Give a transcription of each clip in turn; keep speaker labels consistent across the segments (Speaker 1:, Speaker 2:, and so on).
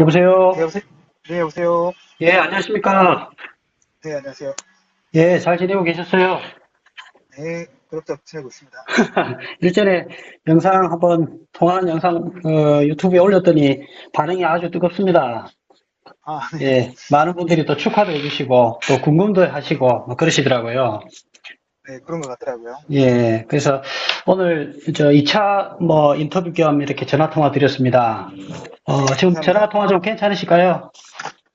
Speaker 1: 여보세요?
Speaker 2: 네, 여보세요? 네, 여보세요?
Speaker 1: 예, 안녕하십니까?
Speaker 2: 네, 안녕하세요.
Speaker 1: 예, 잘 지내고 계셨어요?
Speaker 2: 네, 그럭저럭 지내고 있습니다.
Speaker 1: 일전에 영상 한번, 통화한 영상, 유튜브에 올렸더니 반응이 아주 뜨겁습니다.
Speaker 2: 아, 네.
Speaker 1: 예, 많은 분들이 또 축하도 해주시고, 또 궁금도 하시고, 뭐 그러시더라고요.
Speaker 2: 네, 그런 것 같더라고요.
Speaker 1: 예, 그래서 오늘 저 2차 뭐 인터뷰 겸 이렇게 전화 통화 드렸습니다.
Speaker 2: 네,
Speaker 1: 지금 전화
Speaker 2: 감사합니다.
Speaker 1: 통화 좀 괜찮으실까요?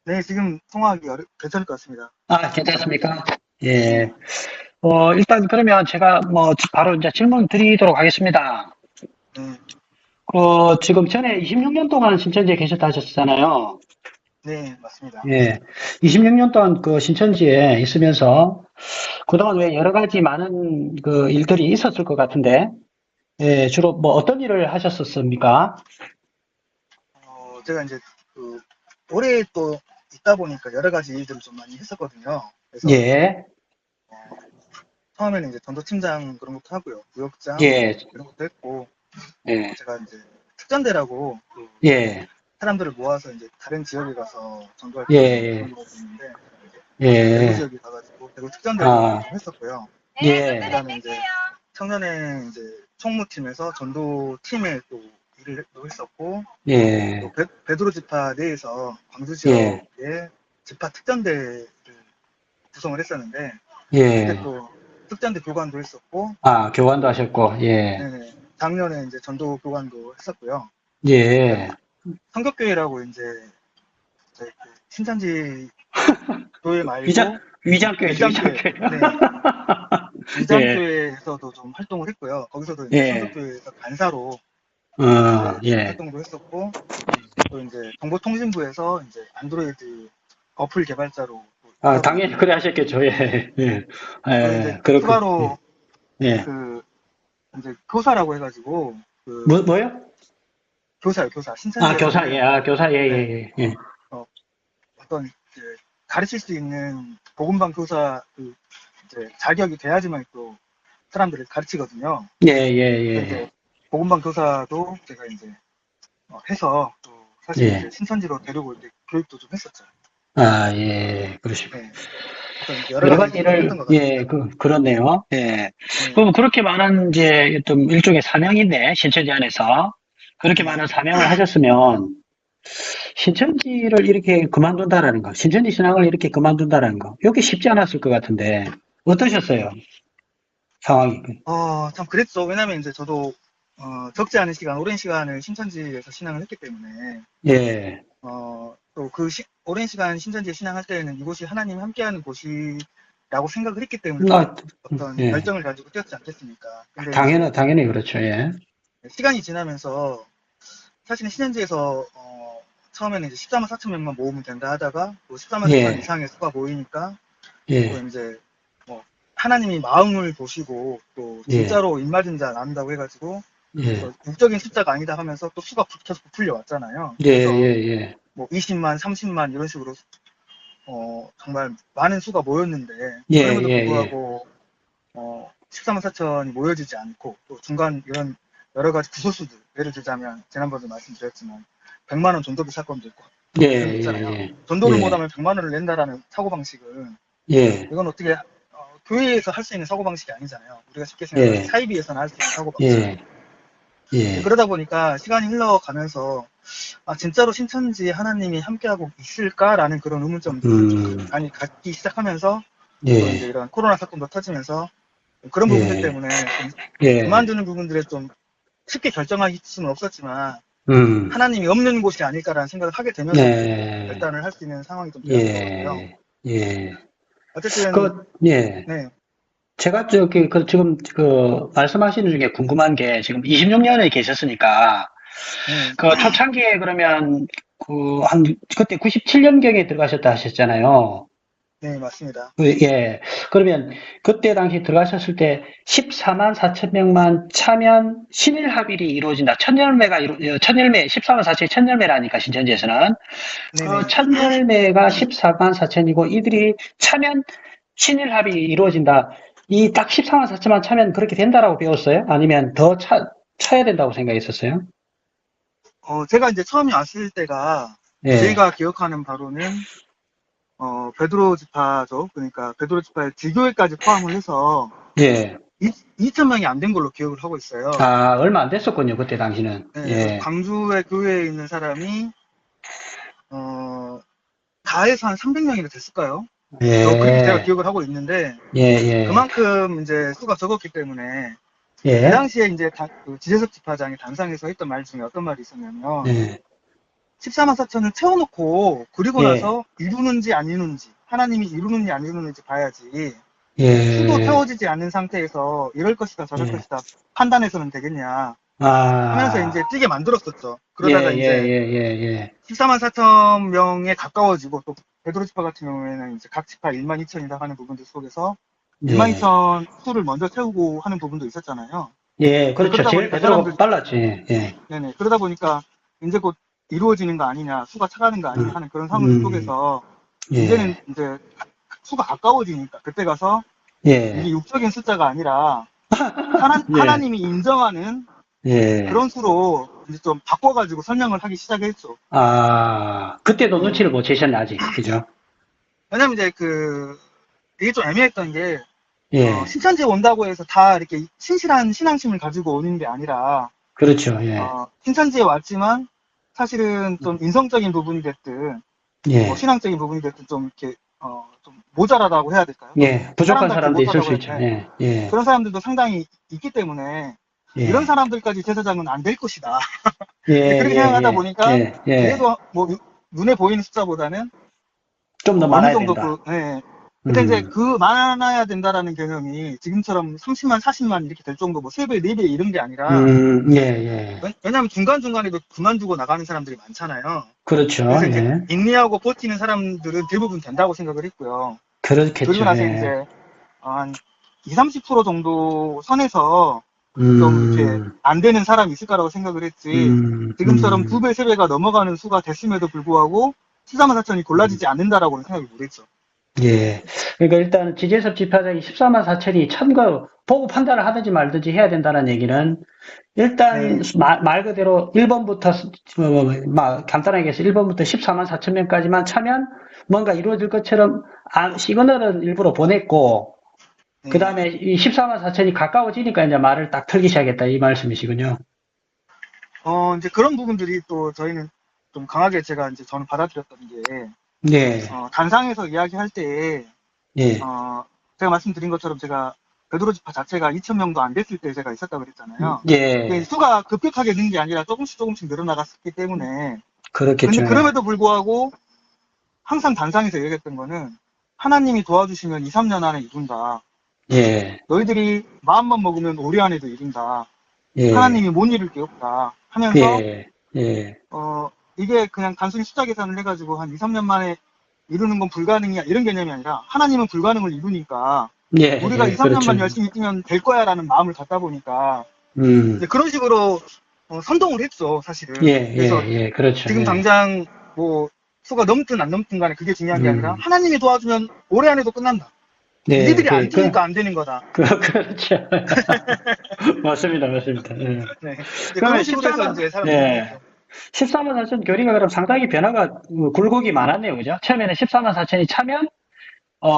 Speaker 2: 네, 지금 통화하기 괜찮을 것 같습니다.
Speaker 1: 아, 괜찮습니까? 예.
Speaker 2: 네,
Speaker 1: 일단 그러면 제가 뭐 바로 이제 질문 드리도록 하겠습니다.
Speaker 2: 네,
Speaker 1: 지금 전에 26년 동안 신천지에 계셨다 하셨잖아요.
Speaker 2: 네, 맞습니다.
Speaker 1: 예. 26년 동안 그 신천지에 있으면서 그동안 왜 여러 가지 많은 그 일들이 있었을 것 같은데, 예, 주로 뭐 어떤 일을 하셨었습니까?
Speaker 2: 제가 이제 그 올해 또 있다 보니까 여러 가지 일들을 좀 많이 했었거든요. 그래서
Speaker 1: 예,
Speaker 2: 처음에는 이제 전도팀장 그런 것도 하고요. 구역장
Speaker 1: 예,
Speaker 2: 이런 것도 했고, 또
Speaker 1: 예,
Speaker 2: 제가 이제 특전대라고 그
Speaker 1: 예,
Speaker 2: 사람들을 모아서 이제 다른 지역에 가서 전도활동
Speaker 1: 예,
Speaker 2: 그런 거 있는데, 대구
Speaker 1: 예,
Speaker 2: 지역에 가가지고 대구 특전대로
Speaker 1: 아,
Speaker 2: 좀 했었고요.
Speaker 1: 예,
Speaker 2: 그다음에 이제 청년회 이제 총무팀에서 전도팀에 또 일을 또 했었고, 또
Speaker 1: 예,
Speaker 2: 베드로 지파 내에서 광주
Speaker 1: 예,
Speaker 2: 지역에 지파 특전대를 구성을 했었는데, 그때
Speaker 1: 예,
Speaker 2: 또 특전대 교관도 했었고,
Speaker 1: 아, 교환도
Speaker 2: 또
Speaker 1: 하셨고, 예,
Speaker 2: 네네, 작년에 이제 전도 교관도 했었고요. 그다음에
Speaker 1: 예,
Speaker 2: 성격교회라고 이제 저희 그 신천지 교회
Speaker 1: 위장,
Speaker 2: 말고
Speaker 1: 위장교회죠,
Speaker 2: 위장교회,
Speaker 1: 위장교회.
Speaker 2: 네,
Speaker 1: 예,
Speaker 2: 위장교회에서도 좀 활동을 했고요. 거기서도 이제
Speaker 1: 예,
Speaker 2: 성격교회에서 간사로 이제
Speaker 1: 예.
Speaker 2: 활동도 했었고, 또 이제 정보통신부에서 이제 안드로이드 어플 개발자로 또
Speaker 1: 아,
Speaker 2: 일하고
Speaker 1: 당연히
Speaker 2: 있고요.
Speaker 1: 그래 하셨겠죠, 예, 예,
Speaker 2: 또 이제
Speaker 1: 그렇군, 예,
Speaker 2: 추가로
Speaker 1: 예.
Speaker 2: 그 이제 교사라고 해가지고
Speaker 1: 뭐요?
Speaker 2: 교사요, 교사.
Speaker 1: 아, 교사, 예,
Speaker 2: 신천지에서는
Speaker 1: 아, 교사, 예,
Speaker 2: 네,
Speaker 1: 예, 예, 예.
Speaker 2: 어, 어떤 이제 가르칠 수 있는 복음반 교사 그 이제 자격이 돼야지만 또 사람들을 가르치거든요.
Speaker 1: 예, 예,
Speaker 2: 그래서
Speaker 1: 예,
Speaker 2: 이제 복음반 교사도 제가 이제 해서 또
Speaker 1: 예.
Speaker 2: 사실 이제
Speaker 1: 예.
Speaker 2: 신천지로 데리고 이제 교육도 좀 했었죠.
Speaker 1: 아, 예, 그러시군.
Speaker 2: 네. 그래서 이제 여러
Speaker 1: 여러
Speaker 2: 가지
Speaker 1: 가지
Speaker 2: 일들을 좀
Speaker 1: 일을,
Speaker 2: 했던 것
Speaker 1: 예,
Speaker 2: 같습니다.
Speaker 1: 그렇네요. 예.
Speaker 2: 네.
Speaker 1: 그럼 그렇게 많은, 이제, 좀 일종의 사명인데, 신천지 안에서. 그렇게
Speaker 2: 네.
Speaker 1: 많은 사명을 하셨으면, 신천지를 이렇게 그만둔다라는 거, 신천지 신앙을 이렇게 그만둔다라는 거, 이게 쉽지 않았을 것 같은데, 어떠셨어요? 상황이.
Speaker 2: 참 그랬죠. 왜냐면 이제 저도 적지 않은 시간, 오랜 시간을 신천지에서 신앙을 했기 때문에
Speaker 1: 예.
Speaker 2: 또 그 오랜 시간 신천지에 신앙할 때에는 이곳이 하나님이 함께하는 곳이라고 생각을 했기 때문에 또
Speaker 1: 아,
Speaker 2: 어떤
Speaker 1: 예.
Speaker 2: 열정을 가지고 뛰었지 않겠습니까? 근데 이제
Speaker 1: 당연히 그렇죠. 예.
Speaker 2: 시간이 지나면서 사실은 신천지에서 처음에는 이제 14만 4천 명만 모으면 된다 하다가 또 14만 4천
Speaker 1: 예.
Speaker 2: 이상의 수가 모이니까 또
Speaker 1: 예.
Speaker 2: 이제 뭐 하나님이 마음을 보시고 또
Speaker 1: 예.
Speaker 2: 진짜로 입맞은 자 난다고 해가지고
Speaker 1: 예.
Speaker 2: 육적인 숫자가 아니다 하면서 또 수가 계속 부풀려 왔잖아요.
Speaker 1: 예.
Speaker 2: 그래서
Speaker 1: 예.
Speaker 2: 뭐 20만, 30만 이런 식으로 정말 많은 수가 모였는데
Speaker 1: 예.
Speaker 2: 그럼에도
Speaker 1: 예. 예.
Speaker 2: 불구하고 14만 4천이 모여지지 않고 또 중간 이런 여러 가지 구소수들 예를 들자면 지난번에 말씀드렸지만 100만 원 전도비 사건도 있고
Speaker 1: 예.
Speaker 2: 이런 게
Speaker 1: 예.
Speaker 2: 있잖아요.
Speaker 1: 예.
Speaker 2: 전도를
Speaker 1: 예.
Speaker 2: 못하면 100만 원을 낸다라는 사고방식은
Speaker 1: 예.
Speaker 2: 이건 어떻게 교회에서 할 수 있는 사고방식이 아니잖아요. 우리가 쉽게 생각하는
Speaker 1: 예.
Speaker 2: 사이비에서는 할 수 있는 사고방식이고.
Speaker 1: 예. 예.
Speaker 2: 그러다 보니까 시간이 흘러가면서 진짜로 신천지에 하나님이 함께하고 있을까라는 그런 의문점들을 좀
Speaker 1: 음.
Speaker 2: 많이 갖기 시작하면서 또 이제
Speaker 1: 예.
Speaker 2: 이런 코로나 사건도 터지면서 그런 부분들
Speaker 1: 예.
Speaker 2: 때문에 좀
Speaker 1: 예.
Speaker 2: 그만두는 부분들에 좀 쉽게 결정할 수는 없었지만
Speaker 1: 음.
Speaker 2: 하나님이 없는 곳이 아닐까라는 생각을 하게 되면서 이제
Speaker 1: 예.
Speaker 2: 결단을 할 수 있는 상황이 좀 되었던 것 같고요.
Speaker 1: 예. 예.
Speaker 2: 어쨌든
Speaker 1: 예.
Speaker 2: 네,
Speaker 1: 제가 지금 말씀하시는 중에 궁금한 게 지금 26년에 계셨으니까
Speaker 2: 네,
Speaker 1: 그 초창기에 그러면 그때 97년경에 들어가셨다 하셨잖아요.
Speaker 2: 네, 맞습니다.
Speaker 1: 예. 그러면 그때 당시 들어가셨을 때 14만 4천 명만 차면 신일 합일이 이루어진다. 천열매 14만 4천이 천열매라니까 신천지에서는 그
Speaker 2: 네네.
Speaker 1: 천열매가 14만 4천이고 이들이 차면 신일 합이 이루어진다. 이 딱 14만 4천만 차면 그렇게 된다라고 배웠어요? 아니면 차야 된다고 생각했었어요?
Speaker 2: 제가 이제 처음에 왔을 때가
Speaker 1: 예,
Speaker 2: 저희가 기억하는 바로는 베드로 지파죠. 그러니까 베드로 지파의 지교회까지 포함을 해서
Speaker 1: 예.
Speaker 2: 2천 명이 안 된 걸로 기억을 하고 있어요.
Speaker 1: 아, 얼마 안 됐었군요, 그때 당시는.
Speaker 2: 네, 그래서
Speaker 1: 예,
Speaker 2: 광주의 교회에 있는 사람이 어, 다 해서 한 300명이나 됐을까요? 그렇게 제가
Speaker 1: 예,
Speaker 2: 기억을 하고 있는데
Speaker 1: 예, 예,
Speaker 2: 그만큼 이제 수가 적었기 때문에 그
Speaker 1: 예,
Speaker 2: 당시에 이제 그 지재석 집화장이 단상에서 했던 말 중에 어떤 말이 있었냐면
Speaker 1: 예,
Speaker 2: 14만 4천을 채워놓고 그리고
Speaker 1: 예,
Speaker 2: 나서 이루는지 안 이루는지 하나님이 이루는지 안 이루는지 봐야지 수도
Speaker 1: 예,
Speaker 2: 채워지지 않은 상태에서 이럴 것이다 저럴
Speaker 1: 예.
Speaker 2: 것이다 판단해서는 되겠냐 하면서
Speaker 1: 아,
Speaker 2: 이제 뛰게 만들었었죠.
Speaker 1: 예,
Speaker 2: 그러다가
Speaker 1: 예,
Speaker 2: 이제
Speaker 1: 예, 예, 예.
Speaker 2: 14만 4천 명에 가까워지고 또 베드로 지파 같은 경우에는 이제 각 지파 1만 2천이다 하는 부분들 속에서 1만
Speaker 1: 예,
Speaker 2: 2천 수를 먼저 채우고 하는 부분도 있었잖아요.
Speaker 1: 예, 그렇죠.
Speaker 2: 그러다
Speaker 1: 제일
Speaker 2: 보니까 사람들
Speaker 1: 베드로가 빨랐지. 예,
Speaker 2: 네네 그러다 보니까 이제 곧 이루어지는 거 아니냐 수가 차가는 거 아니냐 하는 그런 상황
Speaker 1: 음,
Speaker 2: 속에서 이제는
Speaker 1: 예,
Speaker 2: 이제 수가 가까워지니까 그때 가서 이게
Speaker 1: 예,
Speaker 2: 육적인 숫자가 아니라
Speaker 1: 예,
Speaker 2: 하나님이 인정하는
Speaker 1: 예.
Speaker 2: 그런 수로 이제 좀 바꿔가지고 설명을 하기 시작했죠.
Speaker 1: 아, 그때도
Speaker 2: 네.
Speaker 1: 눈치를 못 채셨네, 아직. 그죠?
Speaker 2: 왜냐면 이제 이게 좀 애매했던 게
Speaker 1: 예,
Speaker 2: 신천지에 온다고 해서 다 이렇게 신실한 신앙심을 가지고 오는 게 아니라
Speaker 1: 그렇죠. 예,
Speaker 2: 신천지에 왔지만 사실은 좀 인성적인 부분이 됐든 뭐
Speaker 1: 예,
Speaker 2: 신앙적인 부분이 됐든 좀 이렇게 좀 모자라다고 해야 될까요? 좀
Speaker 1: 예. 부족한
Speaker 2: 사람답지
Speaker 1: 사람도 있을
Speaker 2: 못하다고
Speaker 1: 수
Speaker 2: 해야
Speaker 1: 있죠.
Speaker 2: 되나요?
Speaker 1: 예, 예,
Speaker 2: 그런 사람들도 상당히 있기 때문에 이런
Speaker 1: 예,
Speaker 2: 사람들까지 제사장은 안 될 것이다.
Speaker 1: 예,
Speaker 2: 이제 그렇게 생각하다
Speaker 1: 예, 예,
Speaker 2: 보니까
Speaker 1: 예, 예.
Speaker 2: 그래도 뭐 눈에 보이는 숫자보다는
Speaker 1: 좀 더
Speaker 2: 어느
Speaker 1: 많아야
Speaker 2: 정도
Speaker 1: 된다.
Speaker 2: 예. 근데 이제
Speaker 1: 음,
Speaker 2: 많아야 된다라는 개념이 지금처럼 30만, 40만 이렇게 될 정도 뭐 3배, 4배 이런 게 아니라
Speaker 1: 예, 예.
Speaker 2: 왜냐하면 중간중간에도 그만두고 나가는 사람들이 많잖아요.
Speaker 1: 그렇죠.
Speaker 2: 그래서 이제
Speaker 1: 예.
Speaker 2: 인내하고 버티는 사람들은 대부분 된다고 생각을 했고요. 그리고
Speaker 1: 그렇겠죠.
Speaker 2: 나서
Speaker 1: 예.
Speaker 2: 이제 한 20, 30% 정도 선에서 좀 이렇게
Speaker 1: 음,
Speaker 2: 안 되는 사람이 있을 거라고 생각을 했지.
Speaker 1: 음,
Speaker 2: 지금처럼
Speaker 1: 음.
Speaker 2: 2배, 3배가 넘어가는 수가 됐음에도 불구하고 14만 4천이 골라지지 않는다라고는 생각을 못했죠.
Speaker 1: 예. 그러니까 일단 지재섭 집화장이 14만 4천이 천거 보고 판단을 하든지 말든지 해야 된다는 얘기는 일단
Speaker 2: 네.
Speaker 1: 말 그대로 1번부터 간단하게 해서 1번부터 14만 4천 명까지만 차면 뭔가 이루어질 것처럼 시그널은 일부러 보냈고 그
Speaker 2: 네.
Speaker 1: 다음에 이 14만 4천이 가까워지니까 이제 말을 딱 털기 시작했다 이 말씀이시군요.
Speaker 2: 이제 그런 부분들이 또 저희는 좀 강하게 저는 받아들였던 게,
Speaker 1: 네,
Speaker 2: 단상에서 이야기할 때,
Speaker 1: 예,
Speaker 2: 제가 말씀드린 것처럼 제가 베드로 지파 자체가 2천 명도 안 됐을 때 제가 있었다고 그랬잖아요.
Speaker 1: 예,
Speaker 2: 수가 급격하게 는 게 아니라 조금씩 조금씩 늘어나갔기 때문에, 근데
Speaker 1: 그렇겠죠.
Speaker 2: 그럼에도 불구하고 항상 단상에서 얘기했던 거는 하나님이 도와주시면 2, 3년 안에 이룬다.
Speaker 1: 예,
Speaker 2: 너희들이 마음만 먹으면 올해 안에도 이룬다.
Speaker 1: 예,
Speaker 2: 하나님이 못 이룰 게 없다. 하면서
Speaker 1: 예, 예,
Speaker 2: 이게 그냥 단순히 숫자 계산을 해가지고 한 2, 3년 만에 이루는 건 불가능이야. 이런 개념이 아니라 하나님은 불가능을 이루니까
Speaker 1: 예,
Speaker 2: 우리가 2,
Speaker 1: 예, 그렇죠.
Speaker 2: 3년만 열심히 뛰면 될 거야 라는 마음을 갖다 보니까
Speaker 1: 음,
Speaker 2: 이제 그런 식으로 선동을 했죠,
Speaker 1: 예,
Speaker 2: 사실은. 그래서
Speaker 1: 예, 예, 그렇죠.
Speaker 2: 지금
Speaker 1: 예,
Speaker 2: 당장 뭐 수가 넘든 안 넘든 간에 그게 중요한 게 아니라
Speaker 1: 음,
Speaker 2: 하나님이 도와주면 올해 안에도 끝난다.
Speaker 1: 네,
Speaker 2: 니들이 안 뛰니까 안 되는 거다.
Speaker 1: 그렇죠. 맞습니다, 맞습니다. 예.
Speaker 2: 네. 이제
Speaker 1: 그러면
Speaker 2: 그런 식으로 해서
Speaker 1: 14만,
Speaker 2: 이제 사람들이
Speaker 1: 예.
Speaker 2: 이해했죠.
Speaker 1: 14만 4천 교리가 그럼 상당히 변화가 굴곡이 많았네요, 그죠? 처음에는 14만 4천이 차면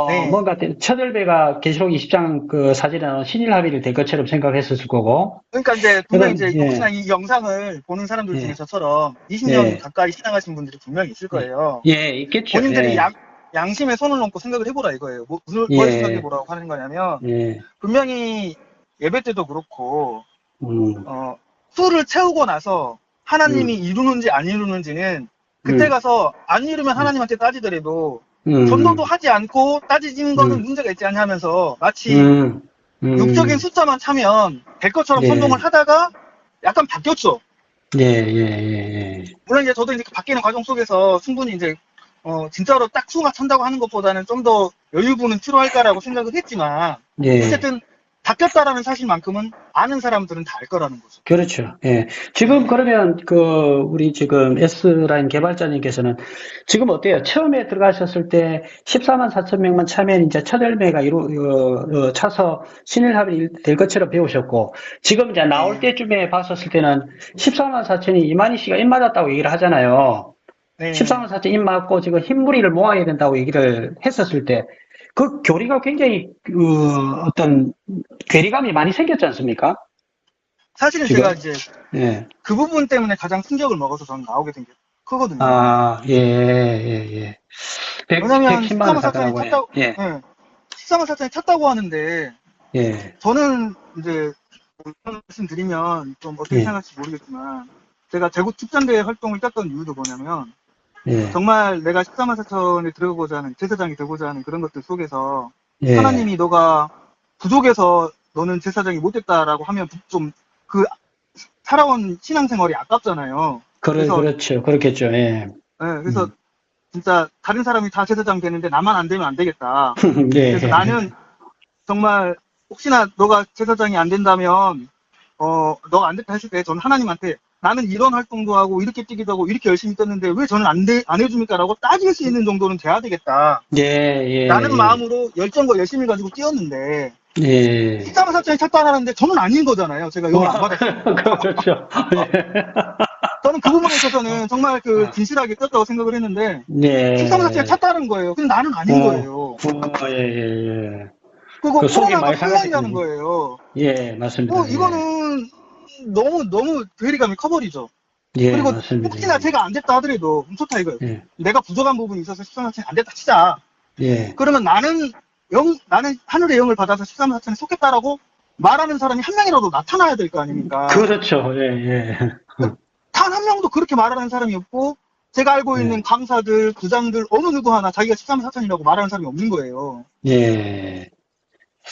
Speaker 2: 네.
Speaker 1: 뭔가 천열배가 계시록 20장 그 사진에 나온 신일 합의를 될 것처럼 생각했었을 거고,
Speaker 2: 그러니까 이제 분명히
Speaker 1: 그다음
Speaker 2: 이제
Speaker 1: 예,
Speaker 2: 혹시나 이 영상을 보는 사람들 중에
Speaker 1: 예,
Speaker 2: 저처럼 20년
Speaker 1: 예,
Speaker 2: 가까이 신앙하신 분들이 분명히 있을
Speaker 1: 예,
Speaker 2: 거예요.
Speaker 1: 예, 있겠죠.
Speaker 2: 본인들이
Speaker 1: 예,
Speaker 2: 양심에 손을 얹고 생각을 해보라 이거예요. 뭘 생각해
Speaker 1: 예,
Speaker 2: 보라고 하는 거냐면
Speaker 1: 예,
Speaker 2: 분명히 예배 때도 그렇고
Speaker 1: 음,
Speaker 2: 수를 채우고 나서 하나님이
Speaker 1: 음,
Speaker 2: 이루는지 안 이루는지는 그때
Speaker 1: 음,
Speaker 2: 가서 안 이루면
Speaker 1: 음,
Speaker 2: 하나님한테 따지더라도 전도도
Speaker 1: 음,
Speaker 2: 하지 않고 따지는 거는
Speaker 1: 음,
Speaker 2: 문제가 있지 않냐 하면서 마치
Speaker 1: 음,
Speaker 2: 육적인 숫자만 차면 될 것처럼 선동을
Speaker 1: 예,
Speaker 2: 하다가 약간 바뀌었죠.
Speaker 1: 예, 예, 예,
Speaker 2: 물론 이제 저도 이제 그 바뀌는 과정 속에서 충분히 이제 진짜로 딱 수가 찬다고 하는 것보다는 좀 더 여유분은 필요할까라고 생각을 했지만
Speaker 1: 예, 예.
Speaker 2: 어쨌든 바뀌었다라는 사실만큼은 아는 사람들은 다 알 거라는 거죠.
Speaker 1: 그렇죠. 예. 지금
Speaker 2: 네.
Speaker 1: 그러면 우리 지금 S라인 개발자님께서는 지금 어때요? 처음에 들어가셨을 때 14만 4천 명만 차면 이제 첫 열매가 차서 신일합이 될 것처럼 배우셨고, 지금 이제 나올
Speaker 2: 네.
Speaker 1: 때쯤에 봤었을 때는 14만 4천이 이만희 씨가 입맞았다고 얘기를 하잖아요.
Speaker 2: 네.
Speaker 1: 13만 4천 입 맞고 지금 흰무리를 모아야 된다고 얘기를 했었을 때, 그 교리가 굉장히, 어떤, 괴리감이 많이 생겼지 않습니까?
Speaker 2: 사실은 제가
Speaker 1: 지금?
Speaker 2: 이제
Speaker 1: 예.
Speaker 2: 그 부분 때문에 가장 충격을 먹어서 저는 나오게 된 게 크거든요.
Speaker 1: 아, 예, 예, 예.
Speaker 2: 왜냐면
Speaker 1: 110만 원
Speaker 2: 14만 4천이
Speaker 1: 받으라고 해.
Speaker 2: 찼다고,
Speaker 1: 예,
Speaker 2: 예, 14만 4천이 찼다고 하는데,
Speaker 1: 예,
Speaker 2: 저는 이제 말씀드리면 좀 어떻게
Speaker 1: 예,
Speaker 2: 생각할지 모르겠지만, 제가 대구 축전대 활동을 떴던 이유도 뭐냐면,
Speaker 1: 예,
Speaker 2: 정말 내가 14만 4천에 들어가고자 하는, 제사장이 되고자 하는 그런 것들 속에서,
Speaker 1: 예.
Speaker 2: 하나님이 너가 부족해서 너는 제사장이 못됐다라고 하면 좀 그 살아온 신앙생활이 아깝잖아요. 그래서,
Speaker 1: 그렇죠. 그렇겠죠. 예.
Speaker 2: 그래서
Speaker 1: 음.
Speaker 2: 진짜 다른 사람이 다 제사장 되는데 나만 안 되면 안 되겠다. 그래서
Speaker 1: 예,
Speaker 2: 나는 정말 혹시나 너가 제사장이 안 된다면 너가 안 됐다 했을 때 저는 하나님한테 나는 이런 활동도 하고 이렇게 뛰기도 하고 이렇게 열심히 떴는데 왜 저는 안 해줍니까? 라고 따질 수 있는 정도는 돼야 되겠다.
Speaker 1: 예,
Speaker 2: 라는
Speaker 1: 예,
Speaker 2: 마음으로 열정과 열심을 가지고 뛰었는데
Speaker 1: 예. 예.
Speaker 2: 14만 4천이 찼다라는데 저는 아닌 거잖아요. 제가 영을 안
Speaker 1: 와,
Speaker 2: 받았으면.
Speaker 1: 그렇죠.
Speaker 2: 저는 그 부분에 있어서는 정말 그 진실하게 떴다고 생각을 했는데
Speaker 1: 예.
Speaker 2: 14만 4천이
Speaker 1: 예.
Speaker 2: 찼다는 거예요. 근데 나는 아닌
Speaker 1: 어,
Speaker 2: 거예요.
Speaker 1: 예, 예, 예.
Speaker 2: 그거
Speaker 1: 그 속이
Speaker 2: 코로나가
Speaker 1: 많이
Speaker 2: 혼란이라는
Speaker 1: 상하셨겠네.
Speaker 2: 거예요.
Speaker 1: 예, 맞습니다. 예.
Speaker 2: 이거는 너무 괴리감이 커버리죠.
Speaker 1: 예,
Speaker 2: 그리고
Speaker 1: 맞습니다.
Speaker 2: 혹시나 제가 안 됐다 하더라도 좋다 이거예요.
Speaker 1: 예,
Speaker 2: 내가 부족한 부분이 있어서 13만 4천이 안 됐다 치자.
Speaker 1: 예.
Speaker 2: 그러면 나는 하늘의 영을 받아서 13만 4천에 속했다라고 말하는 사람이 한 명이라도 나타나야 될 거 아닙니까?
Speaker 1: 그렇죠. 예, 예.
Speaker 2: 단 한 명도 그렇게 말하는 사람이 없고 제가 알고
Speaker 1: 예,
Speaker 2: 있는 강사들, 부장들 어느 누구 하나 자기가 13만 4천이라고 말하는 사람이 없는 거예요.
Speaker 1: 예.